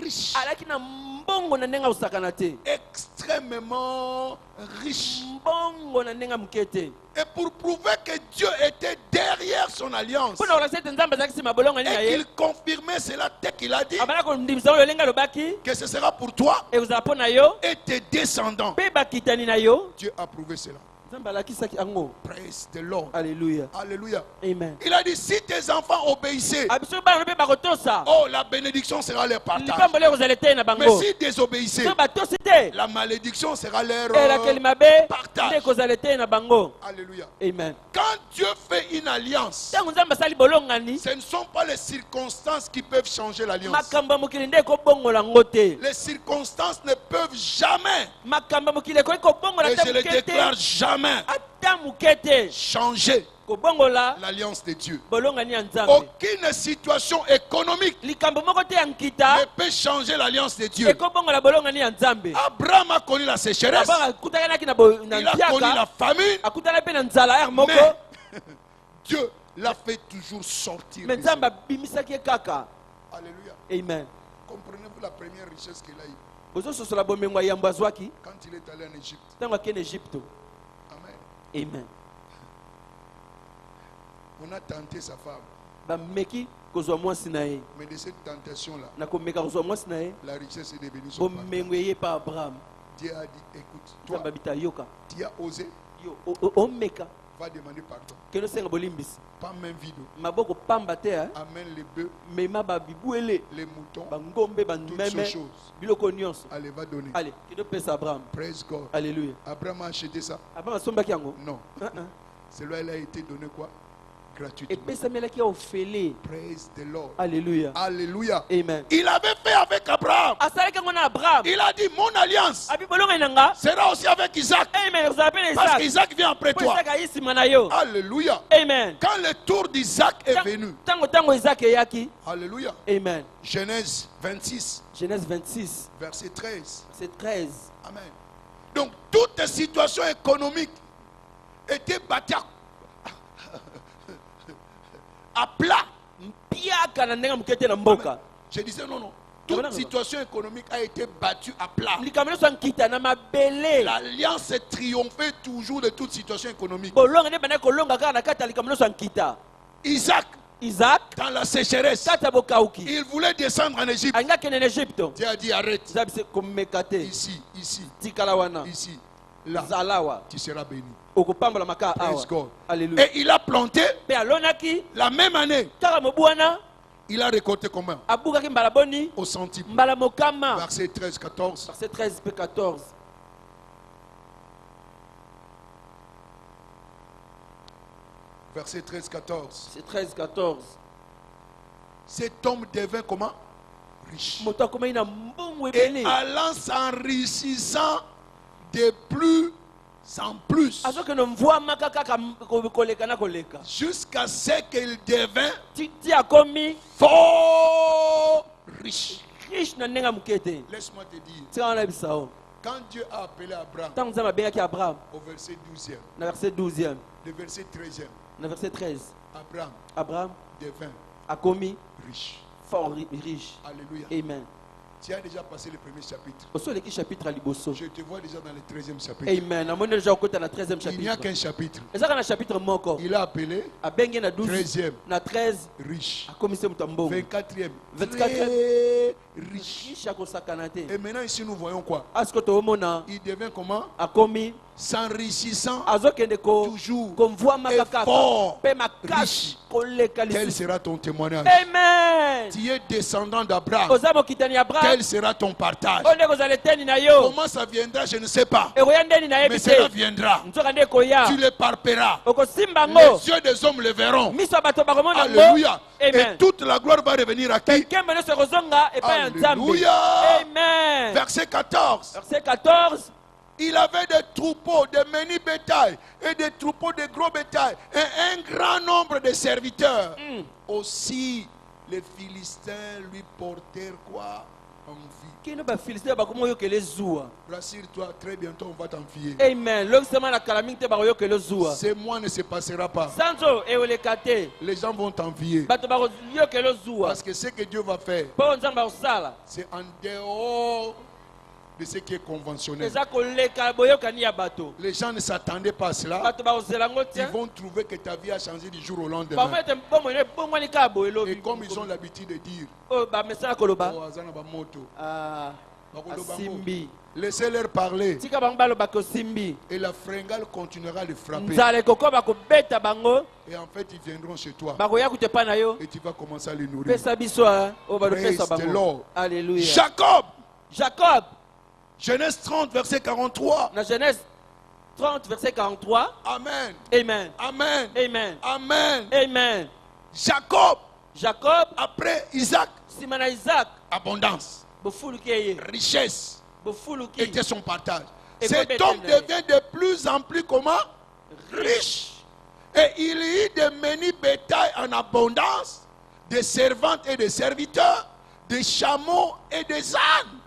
riche. Alaki na mbongo na nenga usakana te. Extrêmement riche. Mbongo na nenga mukete. Et pour prouver que Dieu était derrière son alliance Pona ola sete nzamba zaki sima bolongo ni na et ye. qu'il confirmait cela dès qu'il a dit Abana ko ndimisa yo lenga lobaki. que ce sera pour toi E uzala na yo. et tes descendants. Pe bakitani na yo. Dieu a prouvé cela. Nzamba alakisaki ango. Praise the Lord. Alléluia. Alléluia. Amen. Il a dit si tes enfants obéissaient, Abiso ba lobe bakotosa. oh la bénédiction sera leur partage. Lipambo le kozala te na Mais bango. s'ils désobéissaient, So batosi te. la malédiction sera leur Ela kelimabe. partage. Nde kozala te na bango. Alléluia. Amen. Quand Dieu fait une alliance, Tango nzamba sali bolongani. ce ne sont pas les circonstances qui peuvent changer l'alliance. Makambo mokili nde ko bongola ngote. Les circonstances ne peuvent jamais, Makambo mokili ko bongola et ta je le déclare mukete. jamais, Ata mukete. changer Ko bongola l'alliance de Dieu. bolongani ya nzambe. Aucune situation économique Likambo moko te ya ne nkita. peut changer l'alliance de Dieu. Eko bongola bolongani ya nzambe. Abraham a connu la sécheresse, Abanga akutakanaki na il a connu la ntiaka. famine, Akutana pe na nzala ya moko. mais Dieu l'a fait toujours sortir. Me de nzambe ça. abimisaki ye kaka. Alléluia. Amen. Comprenez-vous la première richesse qu'il a eue bozososola bomengo ya yambo azwaki quand il est allé en Égypte? ntango akende Egypte. Amen. Amen. On a tenté sa femme, bameki kozwa mwasi na ye mais de cette tentation-là, na komeka kozwa mwasi na ye la richesse est devenue son partage. bomengo eye pa Abraham. Dieu a dit, écoute, toi, nzambe abita yoka tu as osé, yo omeka va demander pardon. kende osenga bolimbisi Pas main vide. maboko pamba te Amène les bœufs, mema babibuele les moutons, bangombe toutes bameme ces choses. biloko nyonso. Allez, va donner. Ale kende opesa Abraham. Praise God. Alléluia. Abraham a acheté ça? Abraham asombaki yango Non. Celui-là, il a été donné quoi? Gratuitement. epesamelaki ya ofele. Praise the Lord. Alléluia. Alléluia. Amen. Il avait fait avec Abraham. asalaki yango na Abraham. Il a dit, mon alliance abi bolongo na nga. sera aussi avec Isaac. Amen. kozala pe na Parce Isaac. qu'Isaac vient après Po toi. Isaac ayi nsima na yo. Alléluia. Amen. Quand le tour d'Isaac est venu. Tango Isaac eyaki. Alléluia. Amen. Genèse 26, Genèse 26, verset 13. c'est 13. Amen. Donc, toute situation économique était battue à plat. Mpiaka na ndenga mukete na mboka. Je disais non, non. Toute situation économique a été battue à plat. Likambo nyonso ya nkita na mabele. L'alliance triomphait toujours de toute situation économique. Bolonga nde bana kolonga kaka na kati ya likambo nyonso ya nkita. Isaac, Isaac, dans la sécheresse, kati ya bokauki. il voulait descendre en Égypte. Alingi akende na Egypte. Dieu a dit arrête. Nzambe se komeka te. Ici, ici, Tikala wana. ici, là, Zalawa. tu seras béni. Okopambola maka Praise awa. God. Alléluia. Et il a planté Pe alonaki la même année. kaka mobu wana Il a récolté combien? abukaki mbala boni Au centime. mbala mokama. Verset 13, 14. Verset 13 pe 14. Verset 13, 14. C'est 13 14. Cet homme devint comment? Riche. Moto akomaki na mbongo Et ebele. allant s'enrichissant de plus en plus. azokende mvwamaka kaka koleka na koleka Jusqu'à ce qu'il devint ti akomi fort riche. riche na ndenge moke te. Laisse-moi te dire, tika wana yebisa o quand Dieu a appelé Abraham ntango nzambe abengaki Abraham au verset 12e, na verset 12e le verset 13e, na verset 13 Abraham devint akomi riche. fort riche. Alléluia. Amen. Tu as déjà passé le premier chapitre. osoleki chapitre ya liboso. Je te vois déjà dans le 13e chapitre. Amen. namoni deja okota na 13e Il n'y a chapitre. qu'un chapitre. ezaka na chapitre moko Il a appelé abengi na 12 13e na 13 riche. akomisi moto ya mbongo. 24e 24e. très riche. riche akosakana te. Et maintenant ici nous voyons quoi? Asko toomona Il devient comment? akomi S'enrichissant azokende toujours komvwama et kaka fort, mpe riche. makasi koleka Quel lisusu. sera ton témoignage? Amen. Tu es descendant d'Abraham. oza mokitani ya Abraham. Quel sera ton partage? oyo nde kozala eteni na yo. Comment ça viendra, je ne sais pas. ekoya ndeni na Mais yebi cela te. viendra. nzoka nde ekoya. Tu le palperas. okosimba ngo. Les yeux des hommes le verront. miso ya bato bakomona ngo. Alléluia. Et Amen. toute la gloire va revenir à qui? nkembe nyonso ekozonga epai ya nzambe. Alléluia. Amen. Verset 14. Verset 14. Il avait des troupeaux, de menus bétail et des troupeaux de gros bétail et un grand nombre de serviteurs. Aussi, les Philistins lui portèrent quoi? Envie. kino bafilistin bakoma oyokela ezuwa. Rassure-toi, très bientôt on va t'envier. Amen. lokisema na kala mingi te bakoyokela ezuwa. Ce mois ne se passera pas. sanzo eoleka te. Les gens vont t'envier. bato bakoyokela ezuwa. Parce que ce que Dieu va faire, mpo nzambe akosala c'est en dehors de ce qui est conventionnel. eza koleka boyokani ya bato. Les gens ne s'attendaient pas à cela. bato bakozela yango te. Ils vont trouver que ta vie a changé du jour au lendemain. bamoi ete bomoi ebongwani kaka boye Et elobi. comme ils ont l'habitude de dire, oyo bamesala koloba oh, aza na bamoto. asimbi. Laissez-leur parler. tika bango balobaka osimbi. Et la fringale continuera à les frapper. nzala ekokoba kobeta bango. Et en fait, ils viendront chez toi. bakoya kuta epai na yo. Et tu vas commencer à les nourrir. pesa biso oyo balopesa Praise the bango. Lord. Alléluia. Jacob, Jacob, Genèse 30, verset 43. dans Genèse 30, verset 43. Amen. Amen. Amen. Amen. Amen. Amen. Jacob, Jacob, après Isaac, simana Isaac, abondance, bofuluki ye, richesse bofuluki. était son partage. Et Cet combien homme de- devient de plus en plus comment? Riche. Et il y eut des menus bétail en abondance, des servantes et des serviteurs, des chameaux et des ânes.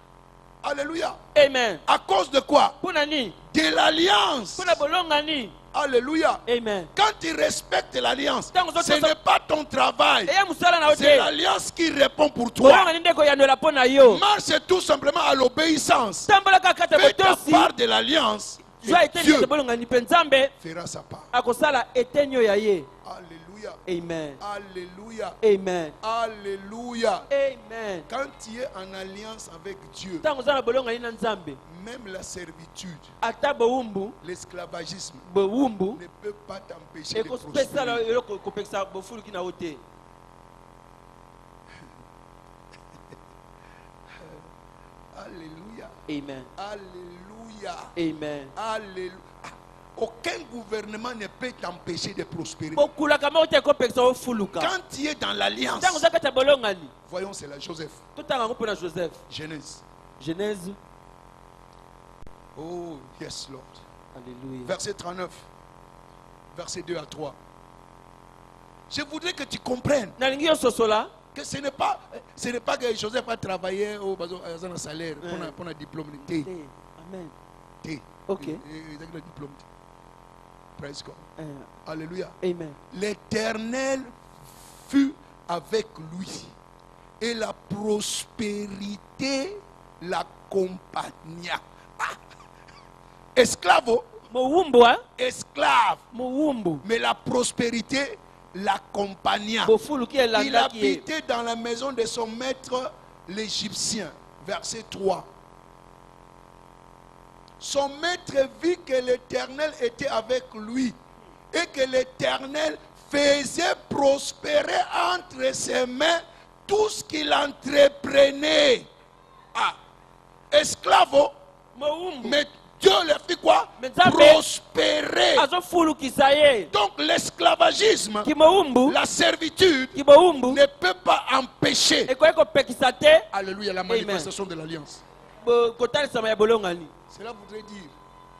Alléluia. Amen. À cause de quoi? Puna ni, De l'alliance. puna bolonga ni. Alléluia. Amen. Quand tu respectes l'alliance, Tant que ce ça- n'est pas ton travail. Eya musala na C'est ote. l'alliance qui répond pour toi. Bolonga ni ndeko yanola pona yo. Marche tout simplement à l'obéissance. Tambola kaka te Fais ta botosi. part de l'alliance. Joa Et eteni Dieu te bolonga ni penzambe fera sa part. akosala etenyo ya ye. Alléluia. Amen. Alléluia. Amen. Alléluia. Amen. Quand tu es en alliance avec Dieu, Tango za na bolonga ni na nzambe. même la servitude, Ata bowumbu, l'esclavagisme bowumbu. ne peut pas t'empêcher de ekopesa prospérer. eloko kopekisa bofuluki na yo te. Alléluia. Amen. Alléluia. Amen. Alléluia. Aucun gouvernement ne peut t'empêcher de prospérer. bokulaka moko te ekopekisa ofuluka. Quand tu es dans l'alliance, ntango oza kati ya bolongani voyons, c'est la Joseph. totanga yango mpo na Joseph. Genèse. Genèse. Oh, yes, Lord. Alléluia. Verset 39. Verset 2 à 3. Je voudrais que tu comprennes nalingi yo sosola que ce n'est pas que Joseph a travaillé au salaire pour un diplôme. te. Amen. Ok. Le diplôme. Praise God. Eh, Alléluia. Amen. L'Éternel fut avec lui et la prospérité l'accompagna. Ah. Esclave, oh, mowumbu a esclave, mowumbu mais la prospérité l'accompagna. bofuluki Il elandaki ye. habitait dans la maison de son maître l'Égyptien. Verset 3. Son maître vit que l'Éternel était avec lui et que l'Éternel faisait prospérer entre ses mains tout ce qu'il entreprenait. Ah, esclave, oh, mowumbu mais Dieu le fit quoi? Mais Nzambe Prospérer. azofulukisa ye. Donc l'esclavagisme, kimowumbu la servitude kibowumbu ne peut pas empêcher, ekoki kopekisa te alléluia, la manifestation de l'alliance. kotalisama ya bolongani. Cela voudrait dire,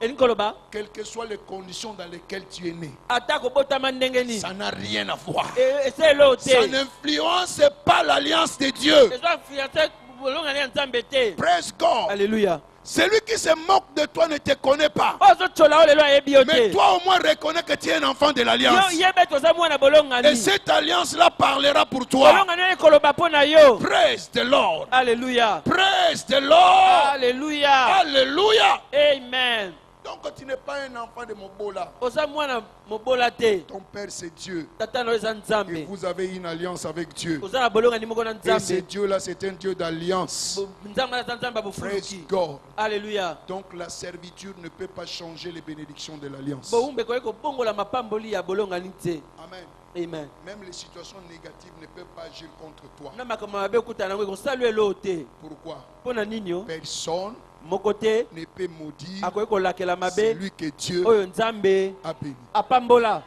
elingi koloba quelles que soient les conditions dans lesquelles tu es né, ata kobotama ndenge nini ça n'a rien à voir. esa elo te Ça n'influence pas l'alliance de Dieu. ezo fiance bolongani ya nzambe te. Praise God. Alléluia. Celui qui se moque de toi ne te connaît pas. oyo ozotsola o lelo ayebi yo Mais te. toi au moins reconnais que tu es un enfant de yo l'alliance. yebe toza mwana Et bolongani. cette alliance-là parlera pour toi. bolongani oyo ekoloba mpo na yo. Praise the Lord. Alléluia. Praise the Lord. Alléluia. Alléluia. Amen. Donc tu tu n'es pas un enfant de Mobola. oza mwana mobola te. Ton père c'est Dieu. Tata na yo eza Et nzambe. vous avez une alliance avec Dieu. Oza na bolongani moko na Et ce nzambe. Dieu-là, c'est un Dieu d'alliance. Nzambe aza nzambe ya Praise bofuluki. God. Alléluia. Donc la servitude ne peut pas changer les bénédictions de l'alliance. Bowumbe koyei kobongola mapamboli ya bolongani te. Amen. Amen. Même les situations négatives ne peuvent pas agir contre toi. Na makambo mabe okutana nango ekosala elo te. Pourquoi? Mpo na nini yo? Personne Moko te ne peut maudire akoki kolakela mabe celui que Dieu oyo nzambe a béni. apambola.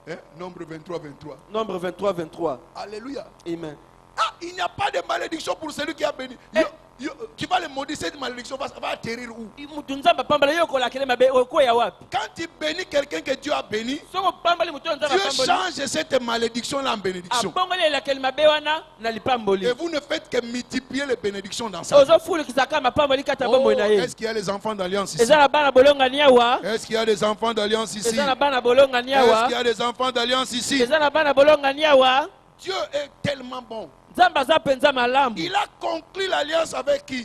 Hein? Nombre 23, 23. Nombre 23, 23. Alléluia. Amen. Ah, il n'y a pas de malédiction pour celui qui a béni. Tu vas le maudire, cette malédiction va atterrir où? Mutu nzambe apambola yo kolakela mabe okoya wapi? Quand tu bénis quelqu'un que Dieu a béni, Soko pamboli mutu nzambe Dieu apamboli. change cette malédiction-là en bénédiction. Apongoli elakeli mabe wana na lipamboli. Et vous ne faites que multiplier les bénédictions dans sa vie. Ozofulukisa kaka mapamboli kati ya bomoi na ye. Est-ce qu'il y a les enfants d'alliance ici? Eza na bana bolongani awa. Est-ce qu'il y a des enfants d'alliance ici? Eza na bana bolongani Est-ce awa. qu'il y a des enfants d'alliance ici? Eza na bana bolongani awa. Dieu est tellement bon. Nzambe aza penza malamu. Il a conclu l'alliance avec qui?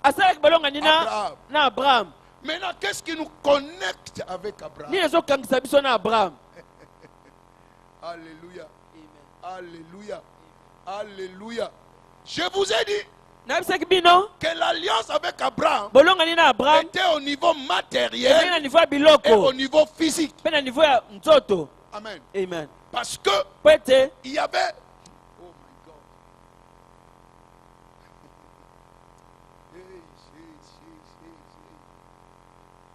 Asalaki bolongani Abraham. na Abraham. Maintenant, qu'est-ce qui nous connecte avec Abraham? Nini ezokangisa biso na Abraham? Alléluia. Alléluia. Alléluia. Je vous ai dit Nayebisaki bino que l'alliance avec Abraham bolongani na Abraham était au niveau ezali matériel na niveau ya et biloko au niveau physique. mpe na niveau ya nzoto. Amen. Amen. Parce que Po ete il y avait. Oh my God.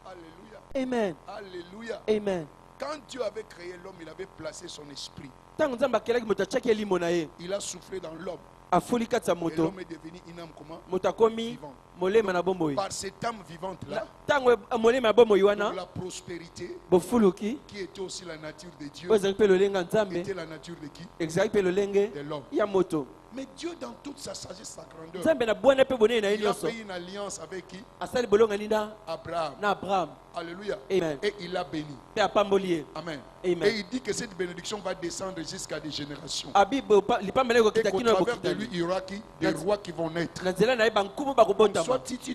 Alléluia. Amen. Alléluia. Amen. Quand Dieu avait créé l'homme, il avait placé son esprit. Ntango nzambe akelaki moto atiaki elimo na ye Il a soufflé dans l'homme. afuli kati ya Et moto, l'homme est devenu une âme comment? moto akomi molema na bomoi. Par cette âme vivante-là, Ntango molema ya bomoi pour wana la prospérité, bofuluki qui était aussi la nature de Dieu, oyo ezalaki mpe lolenge ya qui nzambe était la nature de qui? ezalaki mpe lolenge De l'homme. ya moto. Mais Dieu, dans toute sa sagesse, sa grandeur, nzambe na bwana mpe bonei na ye il a nyonso fait une alliance avec qui? asali bolongani Abraham. na Abraham Alléluia. Amen. Et il a béni. mpe apamboli ye. Amen. Amen. Et il dit que cette bénédiction va descendre jusqu'à des générations. abi lipamba na ye Et kokita qu'au kino ya travers de lui, kokitani il y aura qui? Des rois qui vont naître. na nzela na ye bankumu Soit bakobotama.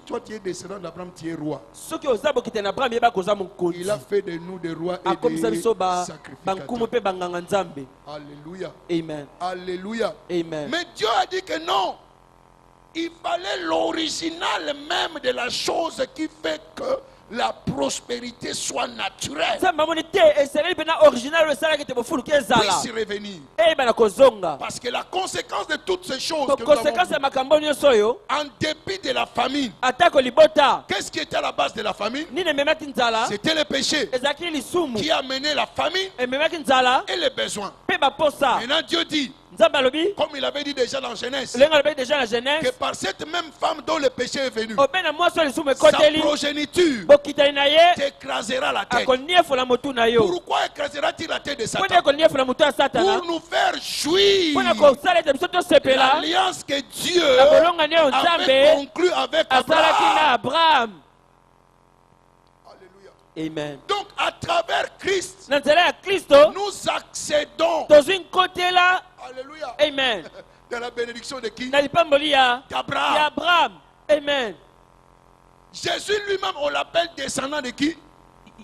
toi tu es descendant d'Abraham, tu es roi. soki oza bokitani na Abraham yeba koza mokonzi Il a fait de nous des rois et akomisa des biso bankumu sacrificateurs. mpe banganga nzambe. Alléluia. Amen. Alléluia. Amen. Mais Dieu a dit que non. Il fallait l'original même de la chose qui fait que la prospérité soit naturelle. nzambe amoni te eseleli mpena original oyo esalaki ete bofuluki ezala Puisse revenir. eyeba na kozonga. Parce que la conséquence de toutes ces choses, que nous konsekansi ya avons vues, makambo nyonso oyo en dépit de la famine, atako libota qu'est-ce qui était à la base de la famine? nini ememaki nzala C'était le péché ezalaki lisumu qui a mené la famine ememaki nzala et les besoins. mpe baposa. Maintenant, Dieu dit, nzambe alobi comme il avait dit déjà dans Genèse, lenge alobaki deja na que genèse par cette même femme dont le péché est venu, obe na mwasi oyo lisumu sa ekoteli progéniture bokitani na ye t'écrasera la tête. akoniefola motu na yo. Pourquoi écrasera-t-il la tête de mpona Satan? ekoniefola motu ya satana Pour nous faire jouir mpona kosala ete biso tosepela l'alliance que Dieu na bolongani oyo avait nzambe conclue avec asalaki na Abraham. Abraham. Alléluia. Amen. Donc, à travers Christ, na nzela ya kristo nous accédons, tozwi nkotela. alléluia, Amen. de la bénédiction de qui? na lipamboli ya D'Abraham. Abraham. Amen. Jésus lui-même, on l'appelle descendant de qui?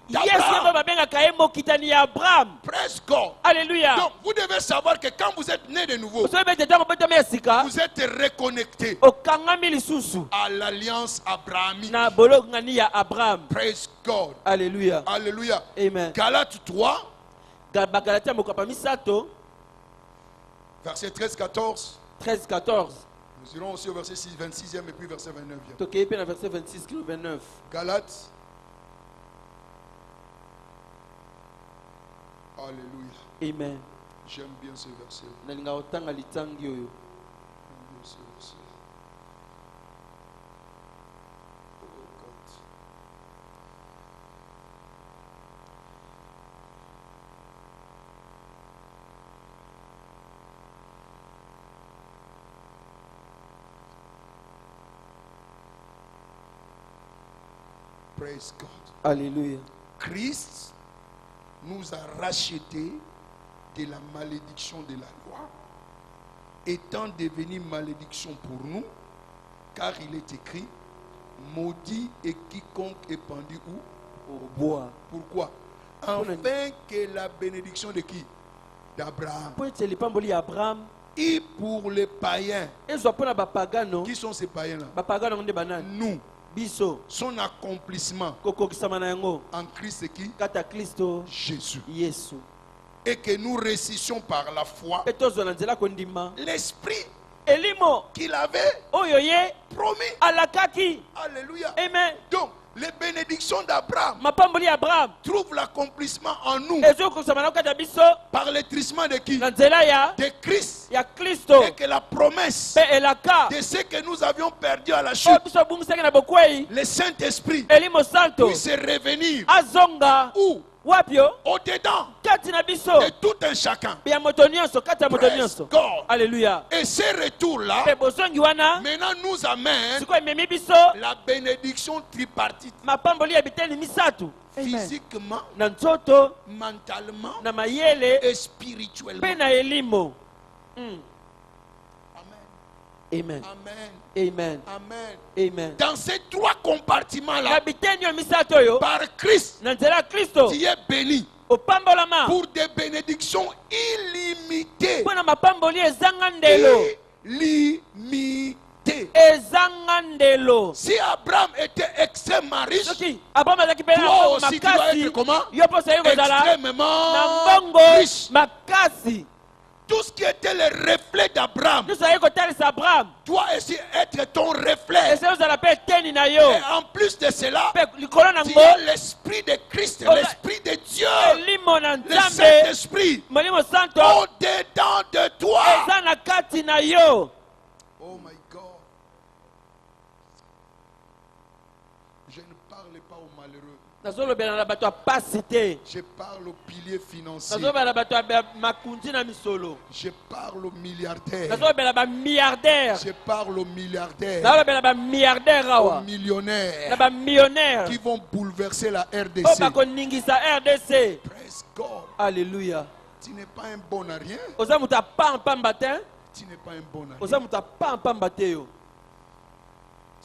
yesu yeba babengaka ye mokitani ya Abraham. Praise God. Alléluia. Donc, vous devez savoir que quand vous êtes né de nouveau, osoyebi ete ntango botami ya sika vous êtes reconnecté okangami lisusu à l'alliance abrahamique. na bolongani ya Abraham. Praise God. Alléluia. Alléluia. Amen. Galates 3, bagalatia mokapa misato verset 13-14. 13-14 Nous irons aussi au verset 26e et puis verset 29e. tokei mpe na verset 26 kino 29. Galates. Alléluia. Amen. J'aime bien ce verset. nalingaka kotanga litangi oyo. J'aime bien ce verset. Oh God. Praise God. Alléluia. Christ nous a rachetés de la malédiction de la loi, étant devenu malédiction pour nous, car il est écrit, maudit est quiconque est pendu où? bois. Pourquoi? Afin que la bénédiction de qui? D'Abraham. Po ete lipamboli ya Abraham Et pour les païens. ezwa mpona bapagano. Qui sont ces païens-là? Bapagano nde banani? Nous. Biso Son accomplissement kokokisama na yango en Christ c'est qui? kata Kristo Jésus. Yesu. Et que nous réussissions par la foi Mpe tozwa na nzela kondima l'esprit elimo qu'il avait oyo ye promis. alakaki. Alléluia. Amen. Donc, les bénédictions d'Abraham Mapamboli ya Abraham trouvent l'accomplissement en nous ezwi kokokisama na kata biso par l'étrissement de qui? na nzela ya Christ. ya Kristo. Et que la promesse Mpe elaka de ce que nous avions perdu à la oyo chute, biso bungisaki na bokwei le Saint-Esprit elimo santo puisse revenir azonga où? wapi yo Au-dedans kati na biso de tout un chacun. ya moto nyonso kati ya moto Praise nyonso. God. Alleluya. Et ce retour-là, Mpe bozongi wana maintenant nous amène sikoyo ememi biso la bénédiction tripartite. mapamboli ya biteni misato. Amen. Physiquement, Na nzoto mentalement na mayele et spirituellement. mpe na elimo. Mm. Amen. Amen. Amen. Amen. Amen. Amen. Dans ces trois Na compartiments-là, biteni oyo misato oyo par Christ, na nzela ya Kristo tu es béni opambolama pour des bénédictions illimitées. mpo na mapamboli ezanga ndelo. Illimitées. Ezanga ndelo. Si Abraham était extrêmement riche, Soki Abraham azalaki mpe na toi mbongo aussi tu dois makasi, être comment? yo mpo ozali kozala na Extrêmement mbongo riche. makasi. Tout ce qui était le reflet d'Abraham Nyonso azali kotalisa Abraham doit aussi être ton reflet. ezali ozala mpe eteni na yo. Et en plus de cela, Mpe likolo na tu ngo as l'esprit de Christ, Oh, l'esprit de Dieu, elimo na le Nzambe Saint-Esprit molimo santo au-dedans de toi. eza na kati na yo. Oh my God. Je ne parle pas aux malheureux. nazolobela na bato ya pasi te. Je parle aux piliers financiers. nazolobela na bato ya makundi na misolo. Je parle aux milliardaires. nazolobela bamilliardaire. Je parle aux milliardaires, nazolobela bamilliardaire aux awa na millionnaires bamillionnaire qui vont bouleverser la oyo RDC. bakoningisa RDC. Praise God. Alleluya. Tu n'es pas un bon à rien. oza moto apampamba te. Tu n'es pas un bon à oza rien. moto apampamba te yo.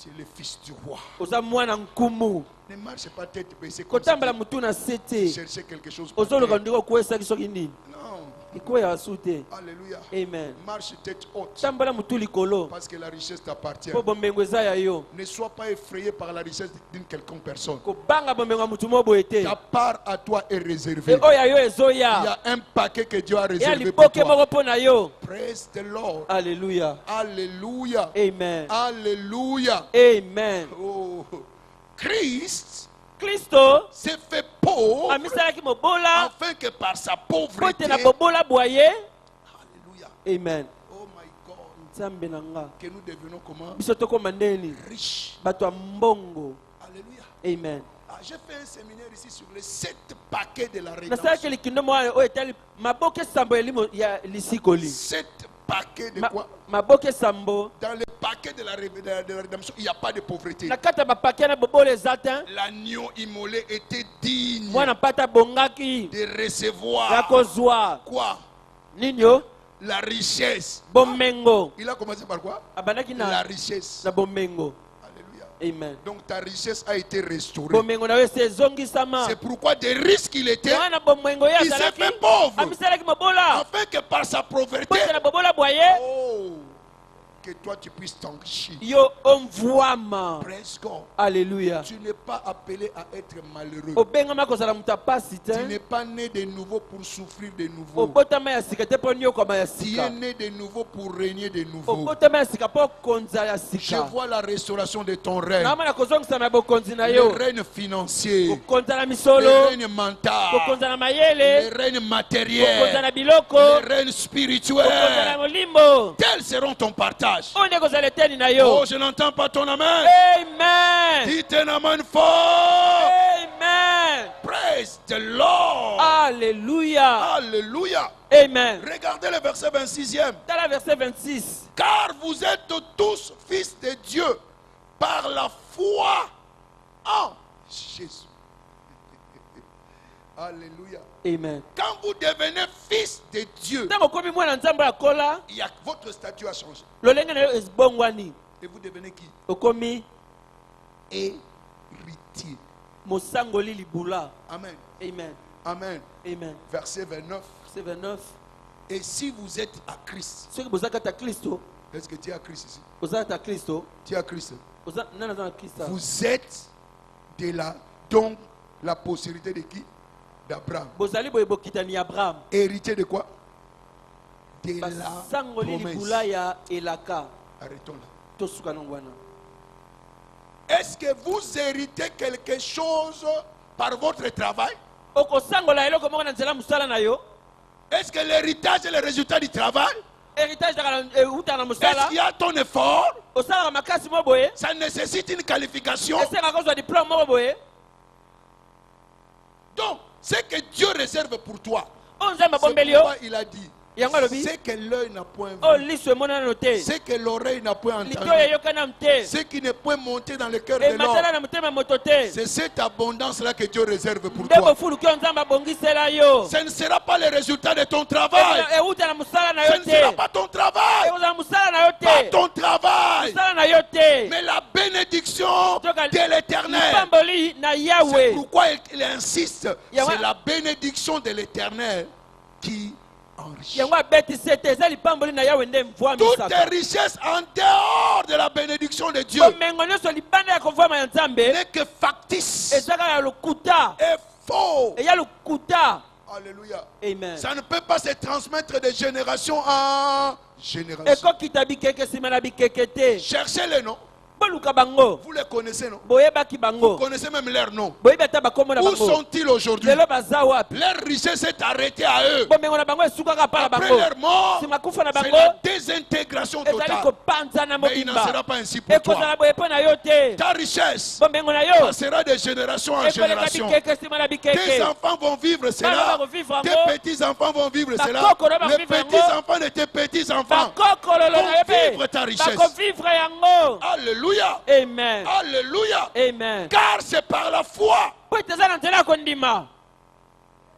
Tu es le fils du roi. oza mwana nkumu. Ne marche pas tête baissée comme ça. kotambola mutu na se te. Chercher quelque chose pour ozoluka faire. ndenge okwesaki soki nini. Non. ekwea su te. Alléluia. Amen. Marche tête haute. tambola mutu likolo Parce que la richesse t'appartient. mpo bomengo eza ya yo. Ne sois pas effrayé par la richesse d'une quelconque personne. kobanga bomengo ya mutu mo boye te. Ta part à toi est e réservée. oyo ya yo Il y ezoya. a un paquet que Dieu a eya réservé pour liboke toi. moko mpo na yo. Praise the Lord. Alléluia. Alléluia. Amen. Alléluia. Amen. Oh. Christ Kristo s'est fait pauvre amisalaki mobola afin que par sa mpo pauvreté. ete na bobola bwaye. Alléluia. Amen. Oh my God. nzambe na nga Que nous devenons comment? biso tokóma ndeni Riches. bato ya mbongo. Alléluia. Amen. Ah, j'ai fait un séminaire ici sur les 7 paquets de la nasalaki rédemption. likindo moko oyo etali maboke sambo ya lisikoli. 7 paquets de quoi? maboke sambo Dans le paquet de la rédemption, il n'y a pas de pauvreté. na kati ya bapake na bobola eza te. L'agneau immolé était digne mwana mpata bongaki de ya recevoir kozwa quoi? nini yo La richesse. bomengo. Il a commencé par quoi? abandaki La na richesse. bomengo. Alléluia. Amen. Donc ta richesse a été restaurée. bomengo na yo esi ezongisama. C'est pourquoi des risques qu'il était, yango na bomengo ye il s'est azalaki fait pauvre. amisalaki mobola Afin que par sa mpo pauvreté, ete na bobola bwaye oh, que toi tu puisses t'enrichir. yo omvwama. Praise God. Alleluya. Tu n'es pas appelé à être malheureux. obengama kozala moto ya pasi Tu te. n'es pas né de nouveau pour souffrir de nouveau. obotama ya sika te mpo nyokoma ya Tu es sika. né de nouveau pour régner de nouveau. obotama ya sika mpo konza ya Je sika. vois la restauration de ton règne. naomona kozongisama ya bokonzi na Le yo. règne financier, kokonza na le misolo. règne mental, kokonza na le mayele. règne kokonza matériel, na biloko. le règne kokonza na spirituel. molimo. Tels seront ton partage. oyo nde kozala eteni na yo. Oh, je n'entends pas ton amen. Amen. Dites un amen fort. Amen. Praise the Lord. Alléluia. Alléluia. Amen. Regardez le verset 26e. Dans la verset 26. Car vous êtes tous fils de Dieu par la foi en Jésus. Alléluia. Amen. Quand vous devenez fils de Dieu, ntango okomi mwana nzambe akola il y a, votre statut a changé. lolenge na yo ezibongwani. Et vous devenez qui? okomi Héritier. mosangoli libula. Amen. Amen. Amen. Amen. Verset 29. C'est 29. Et si vous êtes à Christ, Ce que vous avez à Christo, est-ce que tu es à Christ ici? vous avez à Christo, Tu es à Christ. vous avez à Christ. Vous êtes de la, donc la postérité de qui? D'Abraham. Vous allez boire kitani Abraham. Héritier de quoi? De la Sangoli libula promesse. ya elaka. Arrêtons là. Tosuka nongwana. Est-ce que vous héritez quelque chose par votre travail? Oko sangola eloko moko na nzela musala na yo. Est-ce que l'héritage est le résultat du travail? Héritage uta na Est-ce musala. qu'il y a ton effort? Osala makasi mo boye. Ça nécessite une qualification. Ese ka kozwa diplôme mo boye. Donc, ce que Dieu réserve pour toi, On nzamba c'est bombelio. pourquoi il a dit, Yango lobi. ce que l'œil n'a point Oh vu, liso mona noté. ce que l'oreille n'a point Lito entendu, yokana mte. ce qui ne peut monter dans le cœur E de l'homme, matala na mutema motote. c'est cette abondance-là que Dieu réserve pour Ndeko toi. fulu kyo nzamba bongisela yo. Ce ne sera pas le résultat de ton travail. E uta na musala na Ce yo ne sera te. pas ton travail. E uta na musala na yo Pas te. ton travail. Musala na yo te. Mais la bénédiction de l'éternel. Pamboli na C'est Yahweh. pourquoi il insiste. Yahweh. C'est la bénédiction de l'éternel qui enrichit. Yango abeti sete ezali pamboli na Yahweh nde mvwa Toutes misaka. tes richesses en dehors de la bénédiction de Dieu Komengo nyonso libanda ya kovwama ya Nzambe n'est que factice ezaka ya lokuta. et faux. Eya lokuta. Alléluia. Amen. Ça ne peut pas se transmettre de génération en génération. Ekokita bikeke nsima na bikeke te. Cherchez les noms. Boluka bango. Vous les connaissez, non? Boyebaki Vous bango. connaissez même leurs noms. Boyebi ata bakombo na Où bango. sont-ils aujourd'hui? Lelo baza wapi? Leur richesse est arrêtée à eux. Bomengo na bango esukaka pa na Après bango. leur mort, Sima kufa na c'est bango. la désintégration Ezali totale. kopanza na Mais il n'en mobimba. sera pas ainsi pour toi. Ekozala boye mpo na yo te. Ta richesse Bomengo na yo. passera de génération en Ekoleka génération. bikeke nsima na Tes bikeke. enfants vont vivre cela. Bana bavivre Tes yango. petits-enfants vont vivre cela. Bakokolo Les bavivre yango. petits-enfants de tes petits-enfants Bakokololo na yo vont vivre pe. ta richesse. Bakovivre yango. Alléluia. Amen. Alléluia. Amen. Car c'est par la foi. Po ete eza na nzela ya kondima.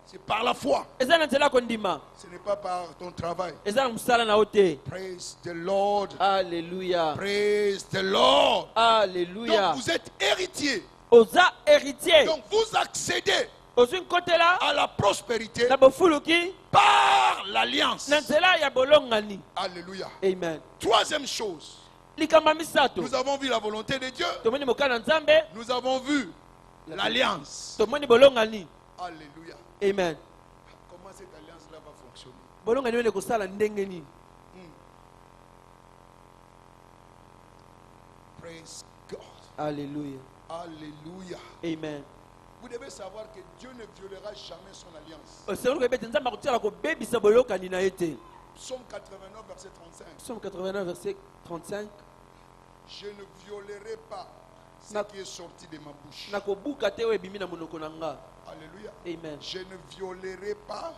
C'est par la foi. Eza na nzela ya kondima. Ce n'est pas par ton travail. Eza na mosala na yo te. Praise the Lord. Alléluia. Praise the Lord. Alléluia. Donc vous êtes héritier. Oza héritier. Donc vous accédez Ozwi nkotela à la prospérité na bofuluki par l'alliance. na nzela ya bolongani. Alléluia. Amen. Troisième chose, Likamba misato. nous avons vu la volonté de Dieu. Tomoni mokana Nzambe. Nous avons vu l'alliance. Tomoni bolongani. Alléluia. Amen. Comment cette alliance-là va fonctionner? Bolongani wene kosala ndenge nini? Praise God. Alléluia. Alléluia. Amen. Vous devez savoir que Dieu ne violera jamais son alliance. Osengoli koyeba ete Nzambe akotiala kobebisa bolokani na ye te. Psaume 89, verset 35. Psaume 89, verset 35. Je ne violerai pas ce Na- qui est sorti de ma bouche. Nakobuka te oyo ebimi na monoko na nga. Alléluia. Amen. Je ne violerai pas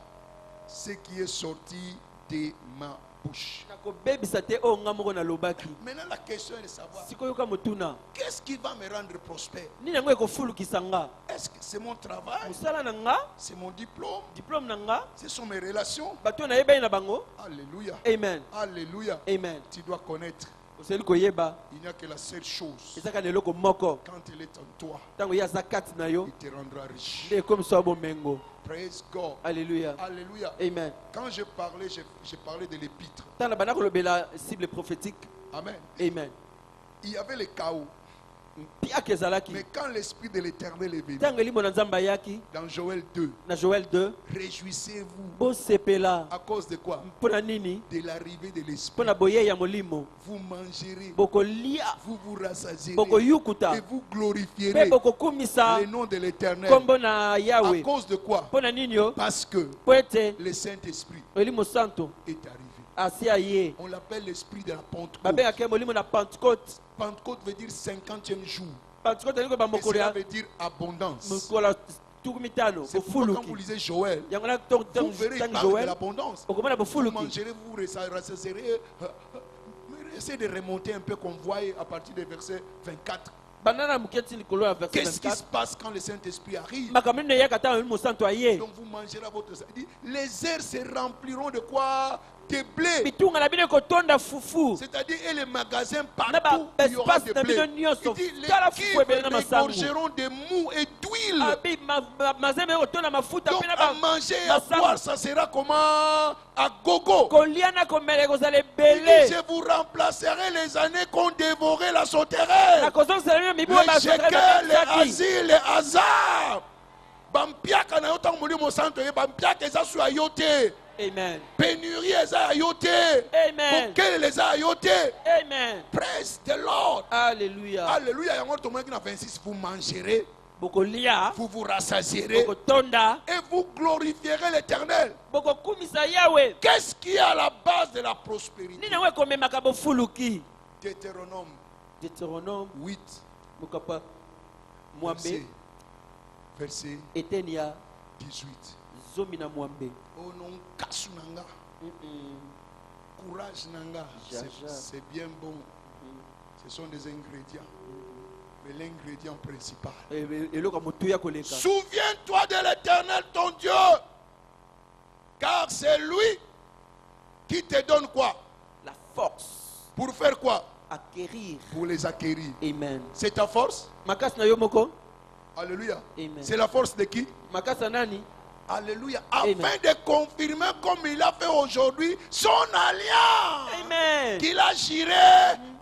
ce qui est sorti de ma bouche. Nakobebisa te oyo nga moko nalobaki. Maintenant, la question est de savoir Sikoyoka motuna. qu'est-ce qui va me rendre prospère? Nini yango ekofulukisa nga? Est-ce que c'est mon travail? Mosala na nga, C'est mon diplôme? diplôme na nga, Ce sont mes relations? bato nayebani na bango. Alléluia. Amen. Alléluia. Amen. Tu dois connaître. Oseli koyeba Il n'y a que la seule chose. ezaka na eloko moko. Quand elle est en toi, Ntango ye aza kati na yo il te rendra riche. nde ekomisa yo bomengo. Praise God. Alléluia. Alléluia. Amen. Quand je parlais, j'ai parlé de l'épître. Ntango na banda kolobela cible prophétique. Amen. Amen. Il y avait le chaos. Mpiaka ezalaki. Mais quand l'Esprit de l'Éternel est venu, Ntango elimbo na Nzambe ayaki dans Joël 2, na Joël 2, réjouissez-vous. bosepela À cause de quoi? mpo na nini? De l'arrivée de Mpo l'Esprit. na boye ya molimo. Vous mangerez, Bokolia, vous vous rassasierez bokoyukuta, et vous mpe glorifierez bokokumisa le nom de l'Éternel. kombo na À Yahweh. cause de quoi? Mpo na nini yo? Parce que Mpo ete le Saint-Esprit molimo santo est arrivé. asi aye. On l'appelle l'Esprit de la Pentecôte. Babengaka ye molimo na Pentecôte. Pentecôte veut dire 50e jour. Pentecôte elingo Et bamokolo cela ya veut dire abondance. mokolo ya tuku mitano C'est pourquoi quand vous bofuluki. lisez Joël, Yango na vous verrez, il tangi parle de Joël l'abondance. okomona Vous bofuluki. mangerez, vous vous rassasierez. Mais essayez de remonter un peu qu'on voit à partir du verset 24. Banda na moke ti likolo ya verset Qu'est-ce qui se 24. passe quand le Saint-Esprit arrive? Makambo nini eyaka ntango molimo santo aye. Donc vous mangerez à votre... Il dit, les airs se rempliront de quoi? De blé. bitunga na bino ekotonda fufu. C'est-à-dire, et les magasins Na partout, il y aura baespace de na blé. bino Il nyonso dit, les tala fufu ebele na cuivres masango. dégorgeront de mou et d'huile. d'huile. Abi mazembe otona mafuta Donc pena à ba. manger et à boire, ça sera comment? À gogo. Koliana komele kozala Il dit, ebele. je vous remplacerai les années qu'on dévorait la sauterelle. Na kozongisa mibu ba Les shekels, les asiles, les hasards. Bampiaka na yota molimo santo ye bampiaka eza su ayote. Amen. Pénurie eza ayote. Amen. Kokele les a ayote. Amen. Praise the Lord. Alléluia. Alléluia. Yango tomonaki na 26, vous mangerez, Bokolia. vous vous rassasierez Bokotonda. et vous glorifierez l'Éternel. Bokokumisa Yahweh. Qu'est-ce qui est à la base de la prospérité? Nina we komemaka bofuluki. Deutéronome Deutéronome 8, mukapa mwambe verset etenia 18. zomi na mwambe. Oh non, kasu nanga, courage nanga, Jaja. c'est bien bon. Ce sont des ingrédients. Mais l'ingrédient principal. Eloko motuya koleka. Souviens-toi de l'Éternel ton Dieu. Car c'est lui qui te donne quoi? La force. Pour faire quoi? Acquérir. Pour les acquérir. Amen. C'est ta force? Makasi na yo moko. Alléluia. Amen. C'est la force de qui? Makasi nani? Alléluia. Afin Amen. de confirmer comme il a fait aujourd'hui son alliance Amen. qu'il a juré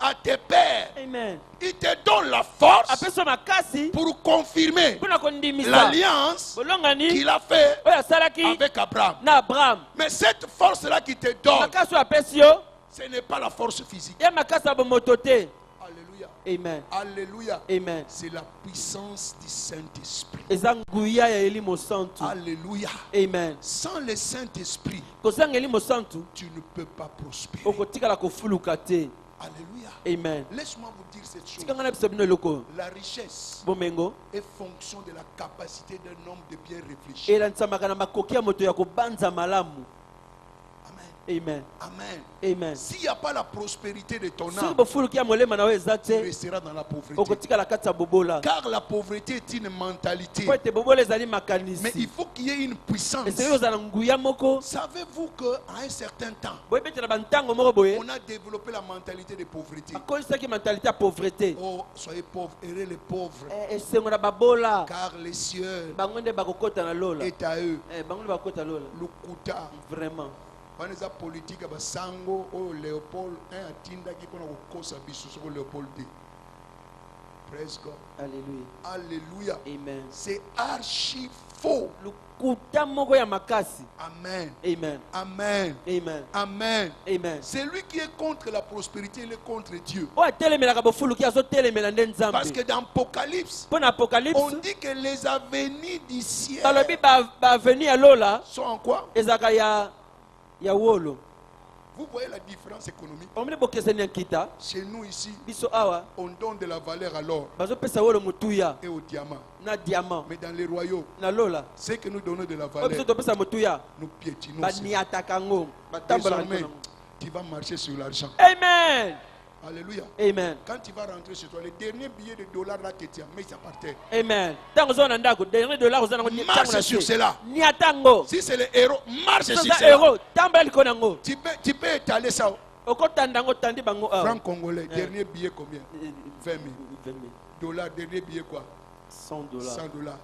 à tes pères. Amen. Il te donne la force Apeso makasi. pour confirmer Pona kondimisa. l'alliance Bolongani. qu'il a fait Oya salaki. avec Abraham. Na Abraham. Mais cette force-là qui te donne, Makasi apesio. ce n'est pas la force physique. Ya makasi abomotote. Alléluia. Amen. Alléluia. Amen. C'est la puissance du Saint-Esprit. Eza nguya ya elimo santu. Alléluia. Amen. Sans le Saint-Esprit, Kozanga elimo santu. tu ne peux pas prospérer. Okotikala kofuluka te. Alléluia. Amen. Laisse-moi vous dire cette chose. Tikanga na biso bino eloko. La richesse Bomengo. est fonction de la capacité d'un homme de bien réfléchir. Elandisamaka na makoki ya moto ya kobanza malamu. Amen. Amen. Amen. Amen. S'il n'y a pas la prospérité de ton Soki âme, bofuluki ya molema na yo eza tu te. resteras dans la pauvreté. Okotikala kati ya bobola. Car la pauvreté est une mentalité. Po ete bobola ezali Mais makanisi. il faut qu'il y ait une puissance. Esengeli ozala nguya moko. Savez-vous qu'à un certain temps, Boyebetela bantango moko boye. on a développé la mentalité de pauvreté. Bakolisaki mentalité ya pauvreté. Oh, soyez pauvres, errez les pauvres. Esengo na babola. Car les cieux Bango nde bakokota na lola. est à eux. Bango nde bakokota lola. Lukuta. Vraiment. Wana eza politique basango oyo Léopold un atindaki mpona kokosa biso soko Léopold D. Praise God. Alléluia. Alléluia. Amen. C'est archi faux. Lukuta moko ya makasi. Amen. Amen. Amen. Amen. Amen. Amen. Celui qui est contre la prospérité, il est contre Dieu. O atelemelaka bofuluki azotelemela nde nzambe. Parce que dans Apocalypse, Mpo na apocalypse on dit que les avenirs du ciel balobi baveni ya lola sont en quoi? ezalaka ya wolo. Vous voyez la différence économique? omoni bokeseni ya nkita Chez nous ici, biso awa on donne de la valeur à l'or bazopesa wolo motuya et au diamant. na diamant Mais dans les royaumes, na lola c'est que nous donnons de la oyo biso valeur. topesa motuya Nous piétinons. aussi. baniataka yango batambolaka Désormais, nango. tu vas marcher sur l'argent. Amen. Alléluia. Amen. Quand tu vas rentrer chez toi, le dernier billet de dollar là que tu as, mais ça par terre. Amen. Ntango ozala na ndako dernier dollar ozala nango Marche sur cela. niatango Si c'est le héros, marche sur soza cela. euro tambola likolo nango Tu peux étaler ça. okotanda yango otandi bango awa Franc congolais, dernier billet combien? 20 000. 20 000. Dollars, dernier billet quoi? 100 dollars. 100 dollars.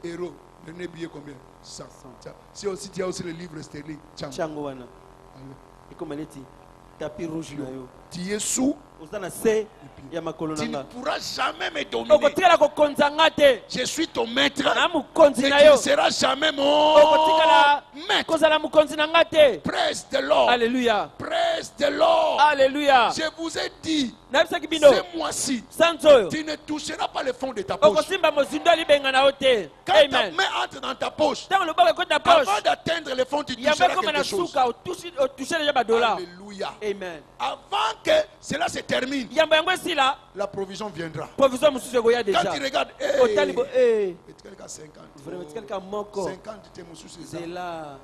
Euros, dernier billet combien? 100. Si aussi tu as aussi le livre sterling, tiens. Chango wana. Allez. Ekoma neti tapis rouge na yo. Tu es sous, Oza na se ya makolo tu ne nanga. pourras jamais me dominer. Okotikala kokonza nga te. Je suis ton maître. Na mokonzi Et na tu yo. ne seras jamais mon Okotikala maître. kozala mokonzi na nga te. Praise the Lord. Alléluia. Praise the Lord. Alléluia. Je vous ai dit, Nabisaki bino. ce mois-ci, Sanzo oyo. tu ne toucheras pas le fond de ta poche. Okosimba mozindo alibenga na yo te. Quand ta Amen. main entre dans ta poche, Ntango loboko ekota poche. avant d'atteindre le fond, tu Yamba toucheras koma na quelque chose. suka otushe déjà ba dollar. Alléluia. Amen. Avant que cela se termine, Yamba yango esila. la provision viendra. Provision mosusu ekoya Quand déjà. tu regardes, Otali bo et quelqu'un 50. Vraiment quelqu'un moko. 50 te mosusu eza. C'est là.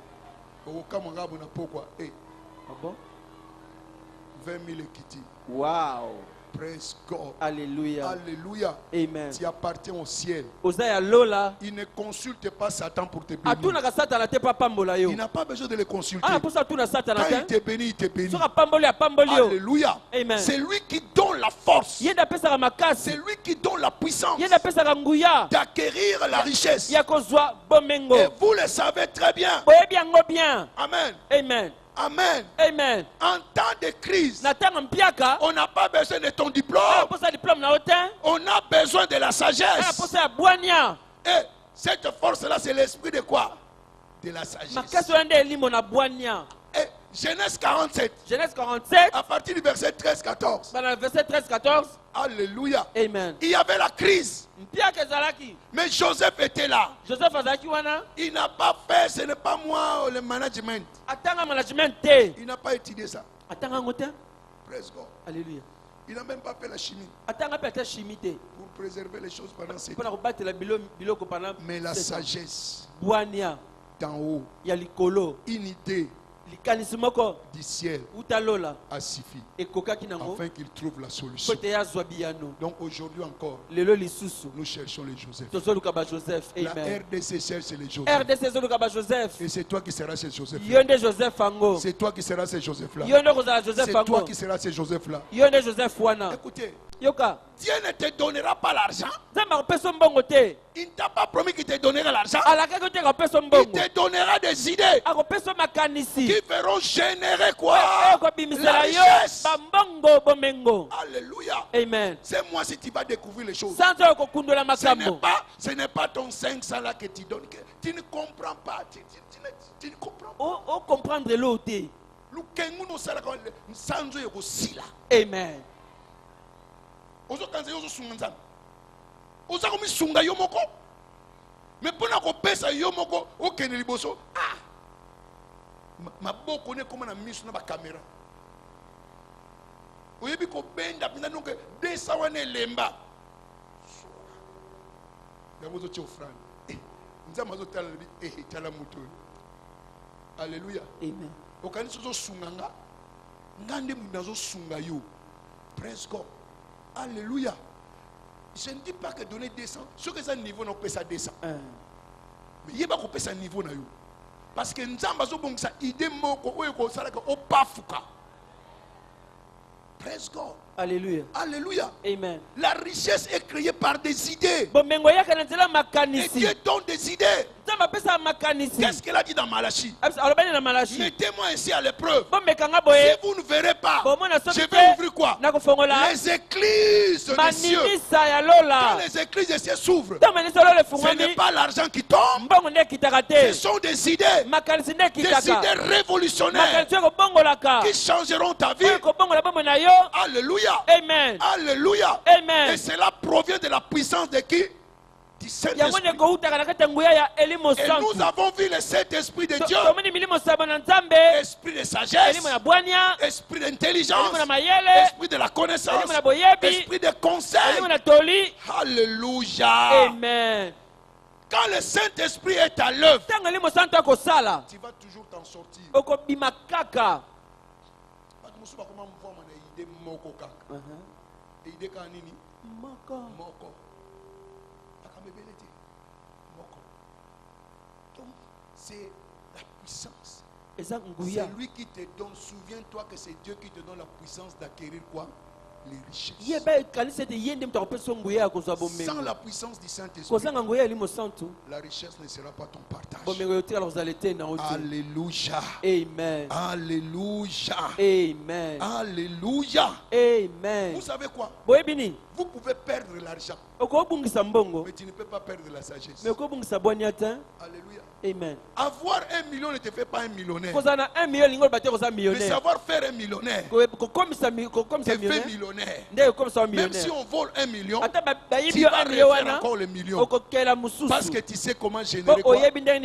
Okamanga bona pokwa. Ah bon? 20 000 ekiti. Wow. Praise God. Alléluia. Alléluia. Amen. Tu appartiens au ciel. Ozaya lola. Il ne consulte pas Satan pour te bénir. Atuna ka satana te pa pambola yo. Il n'a pas besoin de le consulter. Ana posa tuna satana Quand il te. te bénit, il te bénit. Soka pamboli ya pamboli yo. Alléluia. Amen. C'est lui qui donne la force. Yenda pesa ka makasi. C'est lui qui donne la puissance Yenda pesa ka nguya. d'acquérir la richesse. Ya kozwa bomengo. Et vous le savez très bien. Boyebi yango bien. Amen. Amen. Amen. Amen. En temps de crise, Na tanga mpiaka. on n'a pas besoin de ton Ana diplôme. posa diplôme na otin. On a besoin de la Ana sagesse. posa ya bwania. Et cette force-là, c'est l'esprit de quoi? De la sagesse. Makasi wende elimo na bwania. Et Genèse 47, Genèse 47. à partir du verset 13-14. Bana verset 13-14. Alléluia. Amen. Il y avait la crise. Mpiaka ezalaki. Mais Joseph était là. Joseph azalaki wana. Il n'a pas fait, ce n'est pas moi le management. Atanga management te. Il n'a pas étudié ça. Atanga ngo te. Praise God. Alléluia. Il n'a même pas fait la chimie Atanga pe ata chimie te. pour préserver les choses pendant 7 Mpona ans. kobatela biloko pendant Mais la 7 ans. sagesse Bwania d'en haut, ya likolo. une idée Likanisi moko du ciel utalola a suffi ekokaki nango afin qu'il trouve la solution. po te yazwa biyano. Donc aujourd'hui encore, Lelo lisusu nous cherchons les Joseph. tozoluka ba Joseph. La Amen. RDC cherche les Joseph. RDC ezoluka ba Joseph. Et c'est toi qui seras ces Joseph. Yo nde Joseph ango. C'est toi qui seras ces Joseph-là. Yo nde kozala Joseph C'est toi ango. qui seras ces Joseph-là. Yo nde Joseph wana. Écoutez, Yoka. Dieu ne te donnera pas l'argent. Nzambe akopesa mbongo te. Il ne t'a pas promis qu'il te donnera l'argent. Alakaki te akopesa Il mbongo. te donnera des idées Akopesa makanisi. qui feront générer quoi? La Ekobimisela yo richesse. bambongo bomengo. Alléluia. Amen. C'est moi si tu vas découvrir les choses. Sans okokundola Ce makambo. n'est pas ton 500 là que tu donnes. Tu ne comprends pas. Tu ne comprends pas. O comprendre lo te. Lukengu no sala kwa nsanzo yekosila. Amen. Ozo kanze yozo sunga nzambe. Oza komi sunga yo moko. Mais pona ko pesa yo moko okende liboso. Ah. Maboko ne koma na miso na ba caméra. Oyebi ko benda pinda donc 200 wana lemba. Yabozo chofrani. Nzambe azo tala bi tala muto. Alléluia. Amen. Okanisi ozo sunga nga. Ngande munazo sunga yo. Praise God. Alléluia. Je ne dis pas que donner 200, ce que c'est un niveau, on peut ça 200. Mais il n'y a pas qu'on peut ça niveau. Parce que nous avons ça idée moko ou ça au pafuka. Praise God. Alléluia. Alléluia. Amen. La richesse est créée par des idées. Bomengo yaka na nzela Et makanisi. Dieu donne des idées. Nzambe apesa makanisi. Qu'est-ce qu'elle a dit dans Malachie? Alobani na Malachi. Mettez-moi ainsi à l'épreuve. Bomekanga Si boye. vous ne verrez pas, Bomona je soki vais te. ouvrir quoi? Nakofongola. Les églises des cieux. Maninisa ya Quand lola. les églises des cieux s'ouvrent, Ntango manisa lola ce n'est efungwami. pas l'argent qui tombe. Mbongo nde ekitaka Ce te. sont des idées. Makanisi nde Des ekitaka. idées révolutionnaires Makanisi oyo ekobongolaka. qui changeront ta vie. Oyo ekobongola bomoi na yo. Alléluia. Amen. Alléluia. Amen. Et cela provient de la puissance de qui? Du yango Saint-Esprit. nde ekoutaka na kati ya nguya ya elimo Et nous santu. avons vu le Saint-Esprit de Dieu. Tomoni milimo saba na nzambe. Esprit de sagesse, Elimo ya bwania. esprit d'intelligence, Elimo na mayele. esprit de la connaissance, Elimo na boyebi. esprit de conseil. Elimo na toli. Alléluia. Amen. Quand le Saint-Esprit est à l'œuvre, Ntango elimo santu akosala. tu vas toujours t'en sortir. Okobima kaka. Bato mosusu bakoma mvoma na idée moko kaka. Idée ka nini? Moko. Moko. Bakamebele te. Moko. Donc c'est la puissance. Eza C'est nguya. lui qui te donne. Souviens-toi que c'est Dieu qui te donne la puissance d'acquérir quoi? Les richesses. Yeba ekanisa ete ye nde moto akopesa nguya ya kozwa Sans bomengo. la puissance du Saint-Esprit, Kozanga nguya ya elimo santu. la richesse ne sera pas ton partage. Bomengo yotikala kozala te na oti. Alléluia. Amen. Alléluia. Amen. Alléluia. Amen. Vous savez quoi? Boyebi nini? Vous pouvez perdre l'argent, Okobungisa mbongo. mais tu ne peux pas perdre la sagesse. Mais okobungisa bwania te. Alléluia. Amen. Avoir 1 million ne te fait pas un millionnaire. Kozala na 1 million lingo bate kozala Mais millionnaire. savoir faire un millionnaire Kokomisa te fait millionnaire. millionnaire. Nde okomisa Même millionnaire. si on vole 1 million, Ata bayibi tu yo vas 1 million refaire wana. encore le million. Okokela mususu. Parce que tu sais comment Po générer quoi? oyebi ndenge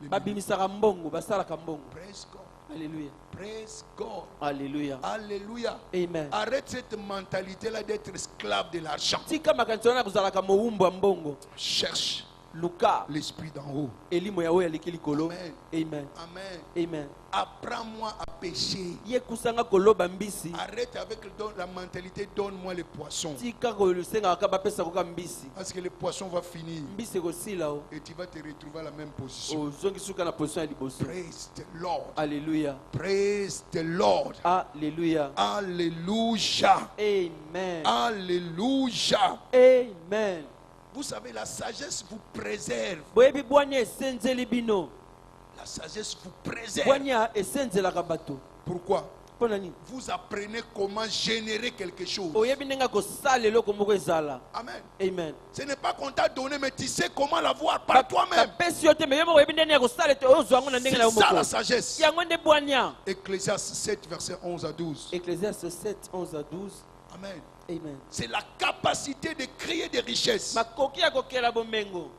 ni babimisaka mbongo, basalaka mbongo. Praise God. Alléluia. Praise God. Alléluia. Alléluia. Amen. Arrête cette mentalité-là d'être esclave de l'argent. Tika makanisi wana kozalaka mowumbu ya mbongo. Cherche luka l'esprit d'en haut. elimo ya oyo aleki likolo. Amen. Amen. Amen. Amen. Apprends-moi à pêcher. Ye kusanga koloba mbisi. Arrête avec la mentalité donne-moi les poissons. Tika kolusengaka bapesa koka mbisi. Parce que le poisson va finir. Mbisi kosila o. Et tu vas te retrouver à la même position. Ozongi suka na position ya liboso. Praise the Lord. Alléluia. Praise the Lord. Alléluia. Alléluia. Amen. Alléluia. Amen. Vous savez, la sagesse vous préserve. Boyebi bwanya esenzeli bino. La sagesse vous préserve. Bwanya esenzelaka bato. Pourquoi? Mpo nani? Vous apprenez comment générer quelque chose. Oyebi ndenge kosala eloko moko ezala. Amen. Amen. Ce n'est pas qu'on t'a donné, mais tu sais comment l'avoir par toi-même. Bapesi yo te me yo moko oyebi ndenge ya kosala ete ozwa yango na ndenge na yo C'est ça la moko. sagesse. Yango nde bwanya. Ecclésiaste 7, verset 11 à 12. Ecclésiaste 7, 11 à 12. Amen. Amen. C'est la capacité de créer des richesses. Makoki ya kokela bomengo.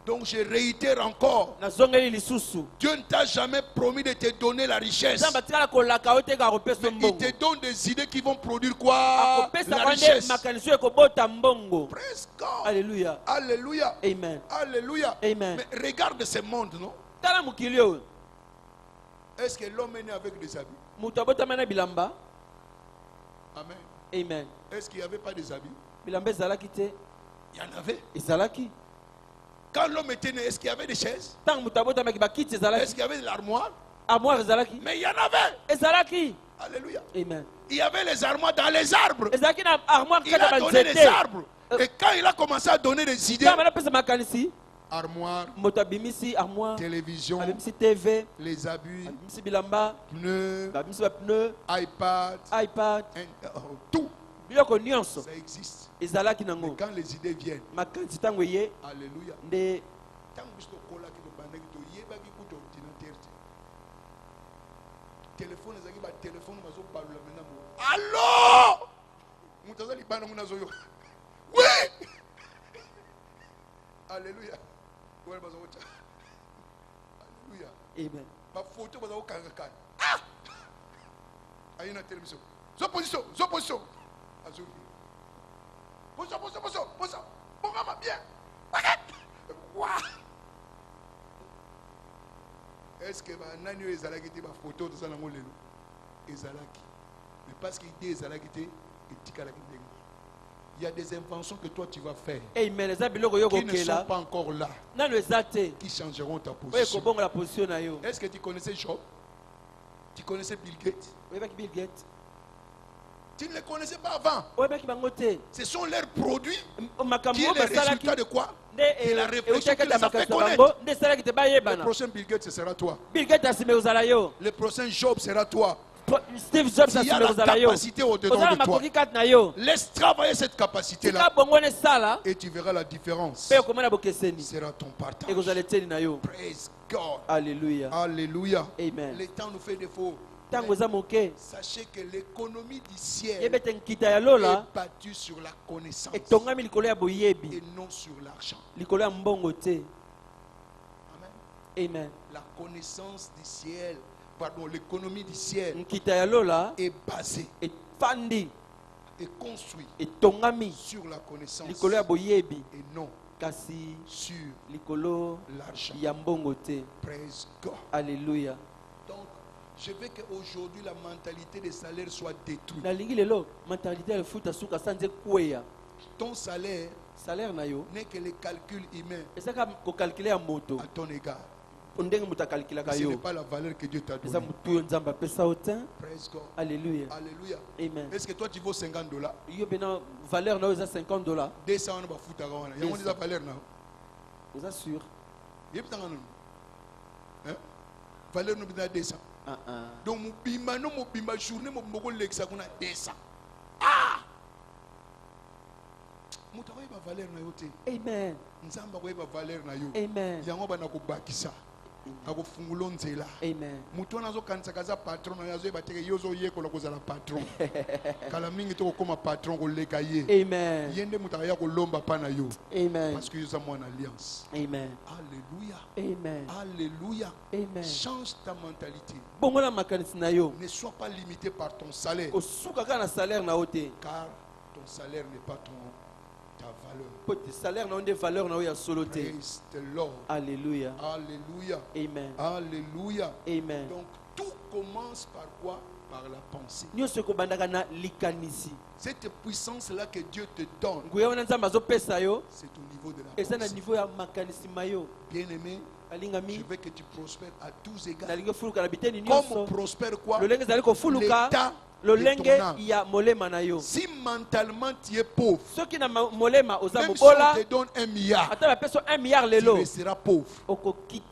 Donc je réitère encore. Nazongeli lisusu. Dieu ne t'a jamais promis de te donner la richesse. Nzambe atikala kolaka yo te ka kopesa Mais il mbongo. te donne des idées qui vont produire quoi? Akopesa La kwande richesse. makaniso ekobota mbongo. Praise God. Alléluia. Alléluia. Amen. Alléluia. Amen. Mais regarde ce monde, non? Tala mokili oyo. Est-ce que l'homme est né avec des habits? Moto abotama na bilamba. Amen. Amen. Est-ce qu'il n'y avait pas des habits? Bilamba ezalaki te. Il y en avait. Ezalaki. Quand l'homme était né, est-ce qu'il y avait des chaises? Ntango moto abotamaki bakiti Est-ce ezalaki. qu'il y avait de l'armoire? Armoire ezalaki. Mais il y en avait. Ezalaki. Alléluia. Amen. Il y avait les armoires dans les arbres. Ezalaki na armoire Il kata a donné des banzete. arbres. Et quand il a commencé à donner des idées, Ntango banapesa makanisi. armoire, Moto abimisi armoire. télévision, Abimisi TV. les habits, Abimisi bilamba. pneus, Abimisi bapneu. iPad, iPad. tout. Biloko nyonso. Ça existe. Ezalaki Mais nango. quand les idées viennent, Makanisi ntango ye. alléluia. Nde Tant que je colla qui me bandait, tu y es pas qui coûte ordinateur. Téléphone, c'est qui va téléphone, mais on parle maintenant. Allô? Moutaza li bana muna zoyo. Oui. Alléluia. Ouais, bazo cha. Alléluia. Amen. Ma photo bazo kanga kan. Ah! Aïe na télévision. Zo position, zo position. Azo. Position, position, position, position. Bon maman bien. Waouh. Est-ce que nani ezalaki te ba photo de ça na ngolelo? Ezalaki. Mais parce qu'il dit ezalaki te, etikalaki ndenge. Il y a des inventions que toi tu vas faire Amen. Eza biloko yo qui ne sont kokela. pas encore là, Nano eza te. qui changeront ta Oyo position. kobonga la position na yo. Est-ce que tu connaissais Job? Tu connaissais Bill Gates? Oyebaki Bill Gates. Tu ne les connaissais pas avant. Oyebaki bango te. Ce sont leurs produits Makambo qui est oyo le basalaki. résultat de quoi? Nde De la réflexion qui eutaki les ta a fait makanisi connaître. bango. Nde esalaki te Le bayebana. prochain Bill Gates, ce sera toi. Bill Gates asime ozala yo. Le prochain Job sera toi. Steve Jobs Il y a asime la ozala yo. capacité au-dedans Ozala de toi. makoki kati na yo. Laisse travailler cette Tika capacité-là bongo ne sala. et tu verras la différence. Pe okomona bokeseni. Sera ton partage. Ekozala eteni na yo. Praise God. Alléluia. Alléluia. Amen. Le temps nous fait défaut. Ntango eza moke. Sachez que l'économie du ciel Yebete nkita ya lola. est battue sur la connaissance Etongami likolo ya boyebi. et non sur l'argent. Likolo ya mbongo te. Amen. Amen. La connaissance du ciel, pardon, l'économie du ciel Nkita ya lola. est basée Efandi. et construite Etongami. sur la connaissance Likolo ya boyebi. et non Kasi sur likolo l'argent. ya mbongo te. Praise God. Alléluia. Donc, je veux qu'aujourd'hui la mentalité des salaires soit détruite. Nalingi lelo mentalité ya futa suka sanze kweya. Ton salaire Salaire na yo. n'est que le calcul humain Ezaka ko calculer ya moto. à ton égard. Ndenge muta calculer ka Ce n'est yo. pas la valeur que Dieu t'a Eza donnée. mutu yo nzamba pesa otin. Praise God. Alléluia. Alléluia. Amen. Est-ce que toi tu vaux $50? Yo bena valeur na yo eza $50. 200 on va foutre à wana. Yango déjà valeur na. Eza sûr. Yebitanga non. Hein? Valeur no bina 200. Donc mobimba no mobimba journée mobimba lexa kuna 200. Ah! Muta koyeba valeur na yo te. Amen. Nzamba koyeba valeur na yo. Amen. Yango bana kobakisa. Akofungula nzela. Amen. Mutu wana azokanisa kaza patron na yazo ebateke yo zo yekola kozala patron. Kala mingi to kokoma patron koleka ye. Amen. Yende mutu aya kolomba pa na yo. Amen. Parce que yo za mwana alliance. Amen. Alléluia. Amen. Alléluia. Amen. Change ta mentalité. Bongo na makanisi na yo. Ne sois pas limité par ton salaire. Kosuka ka na salaire na ote. Car ton salaire n'est pas ta valeur. po te salaire na onde valeur na ya solo te. Praise the Lord. Alléluia. Alléluia. Amen. Alléluia. Amen. Donc tout commence par quoi? Par la pensée. Nyonso ko bandaka na likanisi. Cette puissance-là que Dieu te donne, Nguya wana nzambe azopesa yo c'est au niveau de la eza na pensée. niveau ya makanisi mayo. Bien-aimé, je Alingami veux que tu prospères à tous égards. nalingi fuluka na biteni Comme nyonso. prospère quoi? Lolenge zali kofuluka L'état lolenge de ton âme. ya molema na yo. Si mentalement tu es pauvre, Soki na molema oza même si on mobola te donne 1 milliard, ata bapeso 1 milliard tu lelo resteras pauvre.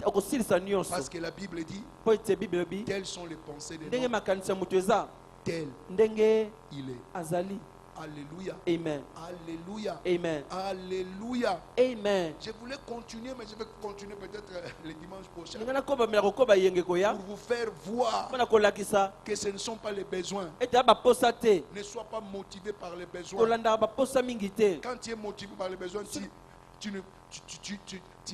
okosilisa nyonso. Parce que la Bible dit, Po ete Bible lobi telles sont les pensées de ndenge l'homme, makanisi ya moto eza tel ndenge il est. azali. Alléluia. Amen. Alléluia. Amen. Alléluia. Amen. Je voulais continuer, mais je vais continuer peut-être le dimanche prochain. ndenge nakobamela kokoba yenge koya Pour vous faire voir mpona kolakisa que ce ne sont pas les besoins. ete ya baposa te, Ne sois pas motivé par les besoins. kolandaka baposa mingi te. Quand tu es motivé par les besoins, tu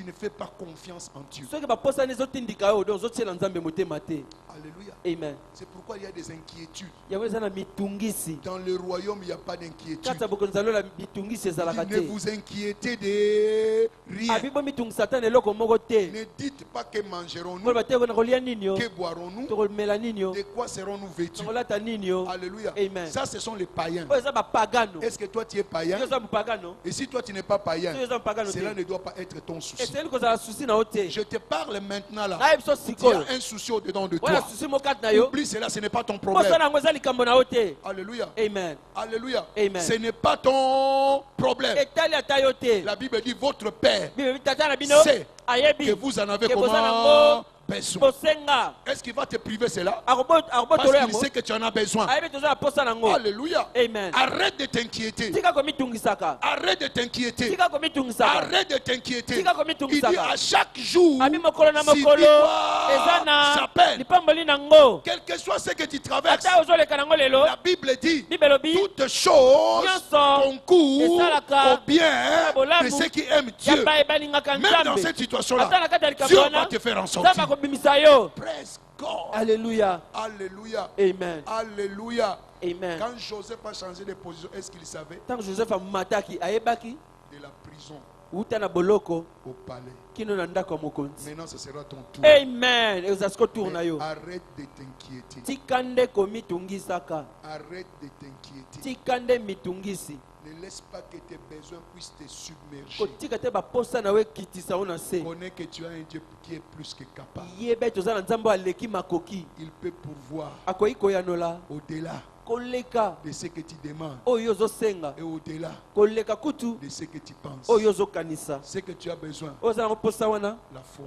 ne fais pas confiance en Dieu. soki baposa ezotindika yo donc ozotiela nzambe motema te. Alléluia. Amen. C'est pourquoi il y a des inquiétudes. yango eza na mitungisi Dans le royaume, il n'y a pas d'inquiétude. kati ya bokonzi alola mitungisi ezalaka Ne te. vous inquiétez de rien. abibo mitungisa ta na eloko moko te. Ne dites pas que mangerons-nous, koloba te na kolia nini yo, que boirons-nous, tokomela nini yo, de quoi serons-nous vêtus. tokolata nini yo. Alléluia. Amen. Ça, ce sont les païens. oyo eza bapagano. Est-ce que toi, tu es païen? soki eza mopagano, Et si toi, tu n'es pas païen, soki eza mopagano cela te, ne doit pas être ton souci. esengeli kozala susi na yo te. Je te parle maintenant là. nayebi so Il y sikoyo a un souci au-dedans de wana toi. susi mokati na yo Oublie cela, ce n'est pas ton mosala problème. yango eza likambo na yo te. Alléluia. Amen. Alléluia. Amen. Ce n'est pas ton problème. etali ata yo te. La Bible dit votre Père bibi tata na bino sait ayebi que vous en avez ke boza comment nango besoin. bosenga. Est-ce qu'il va te priver cela? akobotolo Parce qu'il yango sait que tu en as besoin. ayebi toza na posa nango. Alléluia. Amen. Arrête de t'inquiéter. tika komitungisaka, Arrête de t'inquiéter. tika komitungisaka. Arrête de t'inquiéter. Tika Il komitungisaka. dit à chaque jour, abi mokolo na si mokolo eza tu na s'appelle, lipamboli nango. quel que soit ce que tu traverses, ata ozoleka nango lelo la Bible dit, bible lobi toutes choses nyonso concourent esalaka au bien bolamu de ceux qui aiment ya Dieu. baye balingaka Même dans nzambe. cette situation-là, ata na kati ya likambo Dieu va wana te faire en nzambe sortir. akobimisa yo. Praise God. Alléluia. Alléluia. Amen. Alléluia. Amen. Quand Joseph a changé de position, est-ce qu'il savait? ntango joseph amataki ayebaki De la prison uta na boloko au palais. kino na ndako ya mokonzi. Maintenant, ce sera ton tour. Amen. ezala siko tour na Mais yo. arrête de t'inquiéter. tika nde komitungisaka, Arrête de t'inquiéter. tika nde mitungisi. Ne laisse pas que tes besoins puissent te submerger. kotika te baposa na yo ekitisa yo na se. Connais que tu as un Dieu qui est plus que capable. yeba ete oza na nzambe oyo aleki makoki, Il peut pourvoir akoki koyanola au-delà koleka de ce que tu demandes oyo ozosenga, et au-delà koleka kutu de ce que tu penses. oyo ozokanisa. Ce que tu as besoin, oyo oza nango posa wana la foi.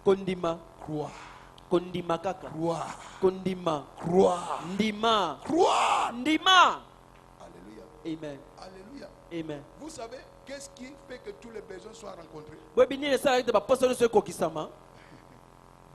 kondima, Croire, kondima kaka, croire, kondima, croire, ndima, croire. ndima. Alléluia. Amen. Alléluia. Amen. Vous savez, qu'est-ce qui fait que tous les besoins soient rencontrés? boyebi nini esalaki te baposa nyonso ekokisama?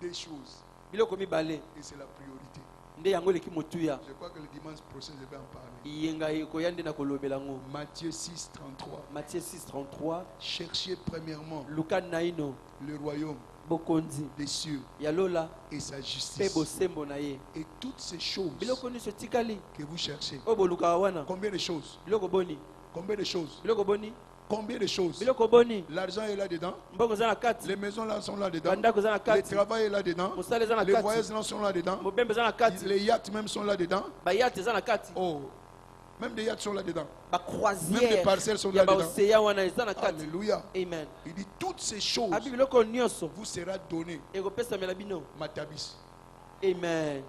Des choses. biloko mibale Et c'est la priorité. nde yango eleki motuya. Je crois que le dimanche prochain, je vais en parler. yenga ekoya nde na kolobela ngo. Matthieu 6, 33. Matthieu 6:33. Cherchez premièrement luka naino le royaume bokonzi des cieux ya lola et sa mpe justice. bosembo na ye. Et toutes ces choses biloko nyonso etikali que vous cherchez. oyo bolukaka wana. Combien de choses? biloko boni, Combien de choses? biloko boni, Combien de choses? biloko boni. L'argent est là-dedans. mbongo eza na kati, Les maisons là sont là-dedans. bandako eza na Le kati, travail est là-dedans. mosala eza na Les voyages kati, là sont là-dedans. mobembe eza na kati, Les yachts même sont là-dedans. bayate eza na kati, Oh, même des yachts sont là-dedans. Même des bacroisière parcelles sont ya là-dedans. baoseya wana eza na kati. Alléluia. Amen. Il dit toutes ces choses abi biloko nyonso vous sera donné. ekopesamela bino. Matabis. Amen.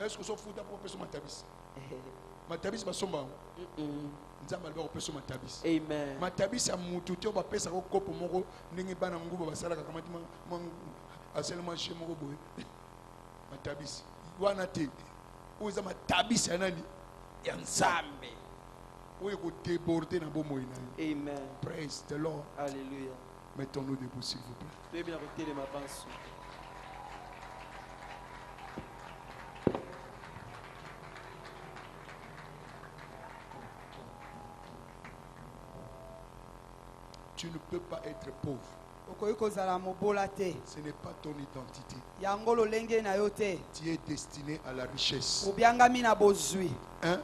Est-ce que ça fout d'abord personne matabis? Matabis basomba. Nzamba alba opeso matabis. Amen. Matabis ya mutu te bapesa ko kopo moko ndenge bana nguba basala kaka matima aselema chez moko boye. Matabis. Wana te. Oza matabis ya nani? Ya Nzambe. Oyo ko déborder na bomo ina. Amen. Praise the Lord. Alléluia. Mettons-nous debout s'il vous plaît. toyebi na kotelema banso. Tu ne peux pas être pauvre. okoki kozala mobola te, Ce n'est pas ton identité. yango lolenge na yo te, Tu es destiné à la richesse. obiangami na bozwi, Un,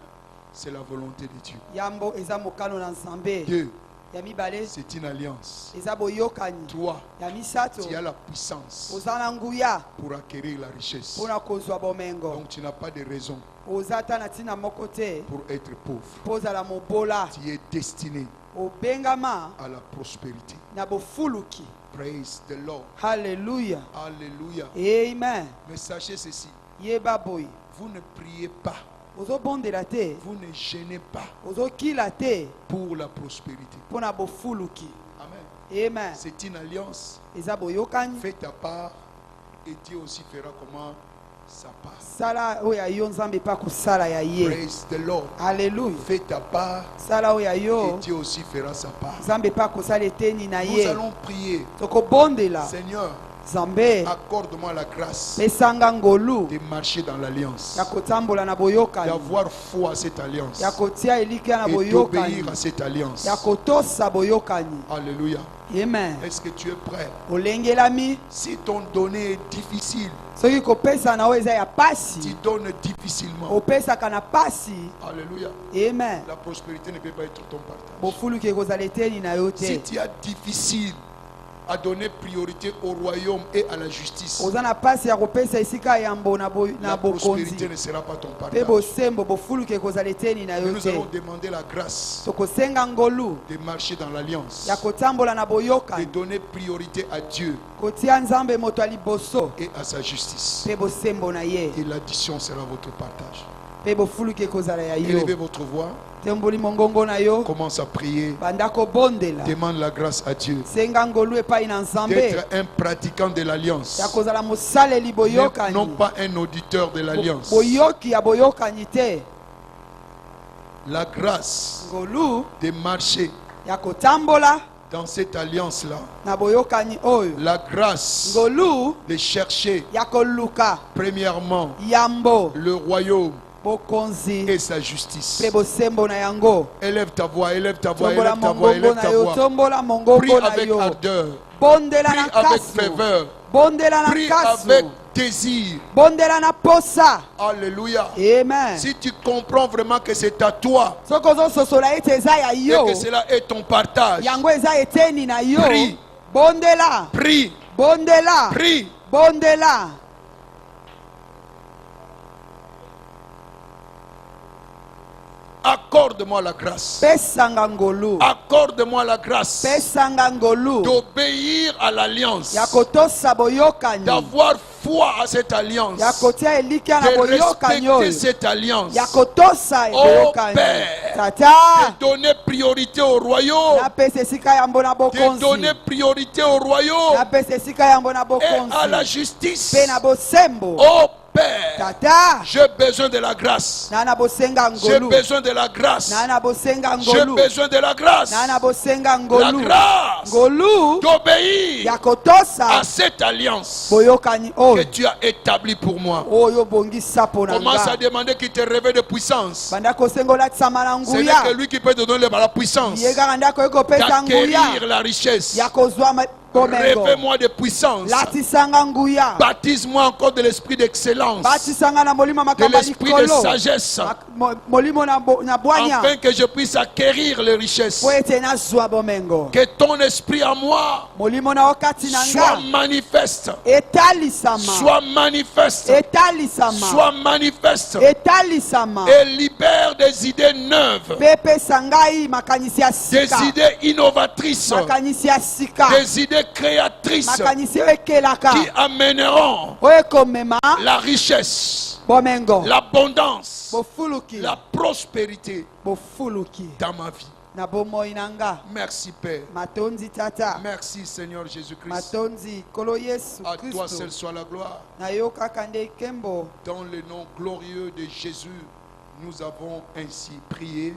c'est la volonté de Dieu. yambo eza mokano na Nzambe. Deux, ya mibale c'est une alliance. eza boyokani, Toi, ya misato tu as la puissance oza na nguya pour acquérir la richesse. mpona kozwa bomengo, Donc tu n'as pas de raison oza ata na ntina moko te pour être pauvre. mpo ozala mobola, Tu es destiné obengama à la prospérité. na bofuluki. Praise the Lord. Haleluya, Alléluia. amen. Mais sachez ceci, Yeba boy, vous ne priez pas, ozobondela te, vous ne gênez pas ozokila te pour la prospérité. mpona bofuluki. Amen. Amen. C'est une alliance. Eza boyokani, Fais ta part et Dieu aussi fera comment sa part. sala oyo ya yo nzambe mpe akosala ya ye. Praise the Lord. Haleluya, Fais ta part sala oyo ya et yo Dieu aussi fera sa part. nzambe mpe akosala eteni na Nous ye. allons prier. Tokobondela Seigneur, nzambe accorde-moi la grâce pesanga ngolu de marcher dans l'alliance, ya kotambola na boyokani, d'avoir foi à cette alliance ya kotia elikya na et boyokani, d'obéir à cette alliance. ya kotosa boyokani. Alléluia. Amen. Est-ce que tu es prêt? Olengelami, Si ton donné est difficile, soki kopesa na oyo eza ya tu pasi, donnes difficilement. opesaka na pasi. Alléluia. Amen. La prospérité ne peut pas être ton partage. bofuluki ekozala eteni na yo Si te. tu as difficile à donner priorité au royaume et à la justice, oza na pasi ya kopesa esika yambo na la prospérité bokonzi ne sera pas ton mpe partage. bosembo, bofuluki ekozala eteni na Mais yo nous te. allons demander la grâce tokosenga ngolu de marcher dans l'alliance, ya kotambola na de boyokani, donner priorité à Dieu kotia nzambe moto ya liboso et à sa justice. mpe bosembo na ye, Et l'addition sera votre partage. mpe bofuluki ekozala ya yo. Élevez votre voix, temboli mongongo na yo, commence à prier, banda kobondela, demande la grâce à Dieu senga ngolu epai na nzambe d'être un pratiquant de l'alliance, ya kozala mosaleli boyokani, non pas un auditeur de l'alliance. boyoki ya boyokani te. La grâce ngolu de marcher ya kotambola dans cette alliance-là, na boyokani oyo, la grâce ngolu de chercher ya koluka premièrement yambo le royaume bokonzi et sa justice. mpe bosembo na yango. Élève ta voix, élève ta voix, Tombola élève ta voix, mongongo élève na ta yo, voix. tombola Prie mongongo na avec yo, ardeur, bondela prie na avec kasu, ferveur, bondela na prie avec kasu, désir. bondela na posa. Alléluia. Amen. Si tu comprends vraiment que c'est à toi soki ozososola ete eza ya et yo, que cela est ton partage, yango eza eteni na yo, Prie. bondela, prie, bondela, prie. bondela. Accorde-moi la grâce. Pesanga ngolu, Accorde-moi la grâce pesanga ngolu d'obéir à l'alliance, ya kotosa boyokani, d'avoir foi à cette alliance, ya kotia elikya na de boyokani respecter oyo, cette alliance, ya kotosa Oh, boyokani. Père, Tata, de donner priorité au royaume, napesa esika yambo na de bokonzi, donner priorité au royaume napesa esika yambo na et à la bokonzi justice. mpe na bosembo. Oh Père, Tata, j'ai besoin de la grâce. nana bosenga J'ai ngolu, besoin de la grâce. nana bosenga J'ai ngolu, besoin de la grâce. nana bosenga La ngolu, grâce ngolu d'obéir ya kotosa à cette alliance boyokani que oyo tu as établie pour moi. oyo bongisa mpo na Commence à nga. demander qu'il te révèle de puissance. Banda kosenga olatisama na Ce n'est nguya, que lui qui peut te donner la puissance ye kaka nde akoki kopesa nguya d'acquérir la richesse. ya kozwa bomengo. Révèle-moi de puissance. Latisanga nguya, Baptise-moi encore de l'esprit d'excellence, batisanga na molimo de makamba l'esprit de likolo, sagesse, molimo na bwanya, afin que je puisse acquérir les richesses. po ete nazwa bomengo. Que ton esprit à moi Molimo na okati na soit nga manifeste, etalisama, soit manifeste, etalisama, soit manifeste, etalisama, et libère des idées neuves, pe pesa ngai makanisi ya des sika, idées innovatrices, makanisi ya sika, des idées créatrices makanisi oyo ekelaka, qui amèneront oyo ekomema la richesse, bomengo, l'abondance, bofuluki, la prospérité bofuluki dans ma vie. na bomoi na nga. Merci Père. Matonzi tata, Merci Seigneur Jésus-Christ. matonzi kolo Yesu À toi seul Kristo, soit la gloire. na yo kaka nde ekembo. Dans le nom glorieux de Jésus, nous avons ainsi prié.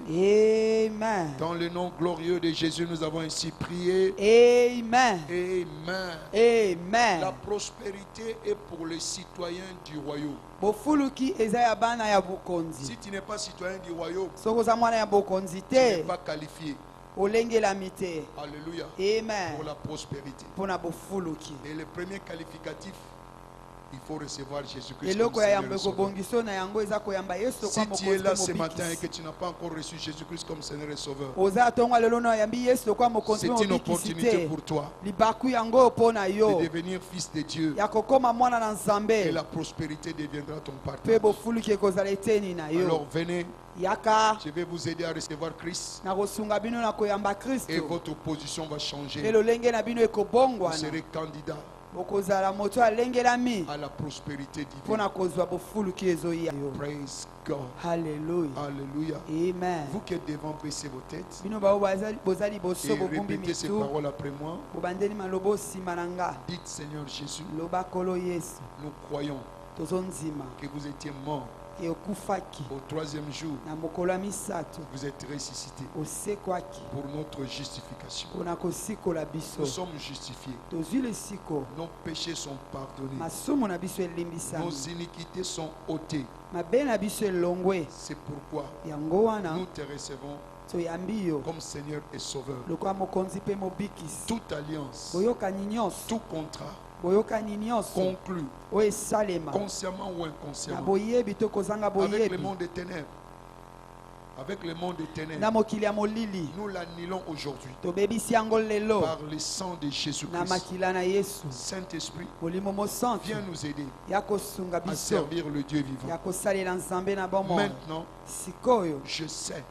Amen. Dans le nom glorieux de Jésus, nous avons ainsi prié. Amen. Amen. Amen. La prospérité est pour les citoyens du royaume. bofuluki eza ya bana ya bokonzi. Si tu n'es pas citoyen du royaume, soki oza mwana ya bokonzi tu n'es te, pas qualifié. olengelami te. Alléluia. Amen. Pour la prospérité. mpona bofuluki. Et le premier qualificatif, il faut recevoir Jésus-Christ comme eloko ya Seigneur yamba et Sauveur. ekobongiso na yango eza koyamba yesu Si lokwa tu es là mokonzi ce mpe matin et que mobikisi tu n'as pas encore reçu Jésus-Christ comme Seigneur et Sauveur, oza tongo lelo na oyambi yesu lokwa mokonzi c'est mpe une mobikisi opportunité te pour toi libaku yango mpo na yo de devenir fils de Dieu ya kokóma mwana na et nzambe la prospérité deviendra ton mpe partage. bofuluki ekozala eteni na yo Alors venez, yaka je vais vous aider à recevoir Christ na kosunga bino na koyamba et kristo votre position va mpe changer. lolenge na bino Vous ekobongwana serez candidat okozala moto alengelami à la prospérité mpo divine. na kozwa bofuluki ezoya yo Praise God. halleluya Alléluia. amen Vous qui êtes devant, baissez vos têtes bino bao boza liboso et bobumbi répétez ces mitu paroles après moi. bobandeli maloba osima na nga Dites Seigneur Jésus, loba nkolo yesu nous croyons tozonzima que vous étiez mort ke okufaki au troisième jour. na mokolo ya misato Vous êtes ressuscité osekwaki pour notre justification. mpo na kosikola biso Nous sommes justifiés. tozwi lesiko Nos péchés sont pardonnés. masumu na biso Nos elimbisami iniquités sont ôtées. mabe na biso elongwe C'est pourquoi yango wana nous te recevons toyambi yo comme Seigneur et Sauveur. lokola mokonzi mpe mobikisi Toute alliance, boyokani nyonso tout contrat boyokani nyonso conclu oyo esalema consciemment ou na inconsciemment boyebi to kozanga avec le boyebi monde des ténèbres, avec le monde des na ténèbres, mokili ya molili nous l'annulons aujourd'hui tobebisi yango lelo par le sang de na Jésus-Christ. makila na yesu Saint-Esprit, molimo mosantu viens nous aider ya kosunga à biso servir le Dieu vivant. ya kosalela nzambe na bomoi Maintenant, sikoyo je sais,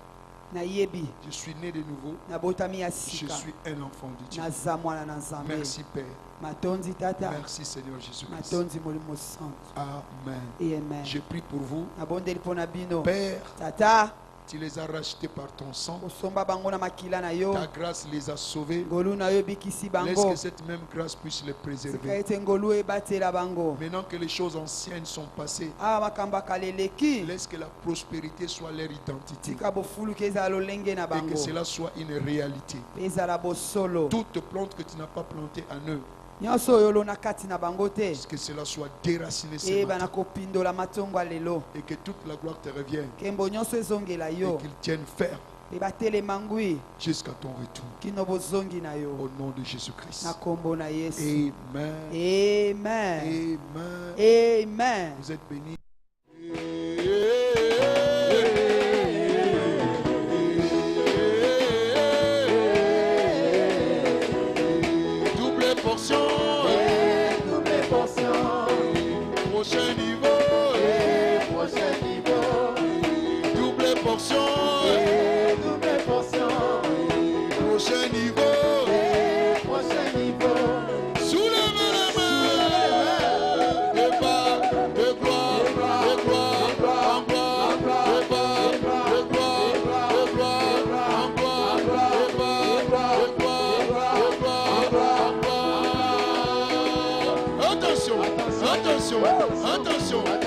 nayebi je suis né de nouveau, nabotami ya je sika suis un enfant de Dieu. naza mwana na nzambe Merci Père, matondi tata merci Seigneur Jésus-Christ. matondi molimo santu Amen. amen Je prie pour vous. nabondeli mpo na bino Père, tata tu les as rachetés par ton sang. osomba bango na makila na yo Ta grâce les a sauvés. ngolu na yo ebikisi Laisse bango que cette même grâce puisse les sika préserver. ete ngolu ebatela bango Maintenant que les choses anciennes sont passées, awa makambo akala eleki laisse que la prospérité soit leur identité tika bofuluki ezala lolenge na et que bango cela soit une réalité. mpe ezala bosolo Toute plante que tu n'as pas plantée en eux, nyonso oyo olona kati na bango te que cela soit déraciné ce eyeba na matin kopindola matongo ya lelo et que toute la gloire te revienne nkembo nyonso ezongela et yo qu'ils tiennent ferme mpe batelema ngwi jusqu'à ton retour. kino bozongi na yo Au nom de Jésus-Christ. na kombo na yesu Amen. amen Amen. amen Vous êtes bénis. Double portion, double portion, prochain niveau, prochain niveau, double portion, double portion, prochain niveau, prochain niveau. soulevez les mains, de bas, de gloire, de gloire, en gloire, de bas, de gloire, de gloire, en gloire, de bas, de gloire, de gloire, en gloire. Attention, attention, attention.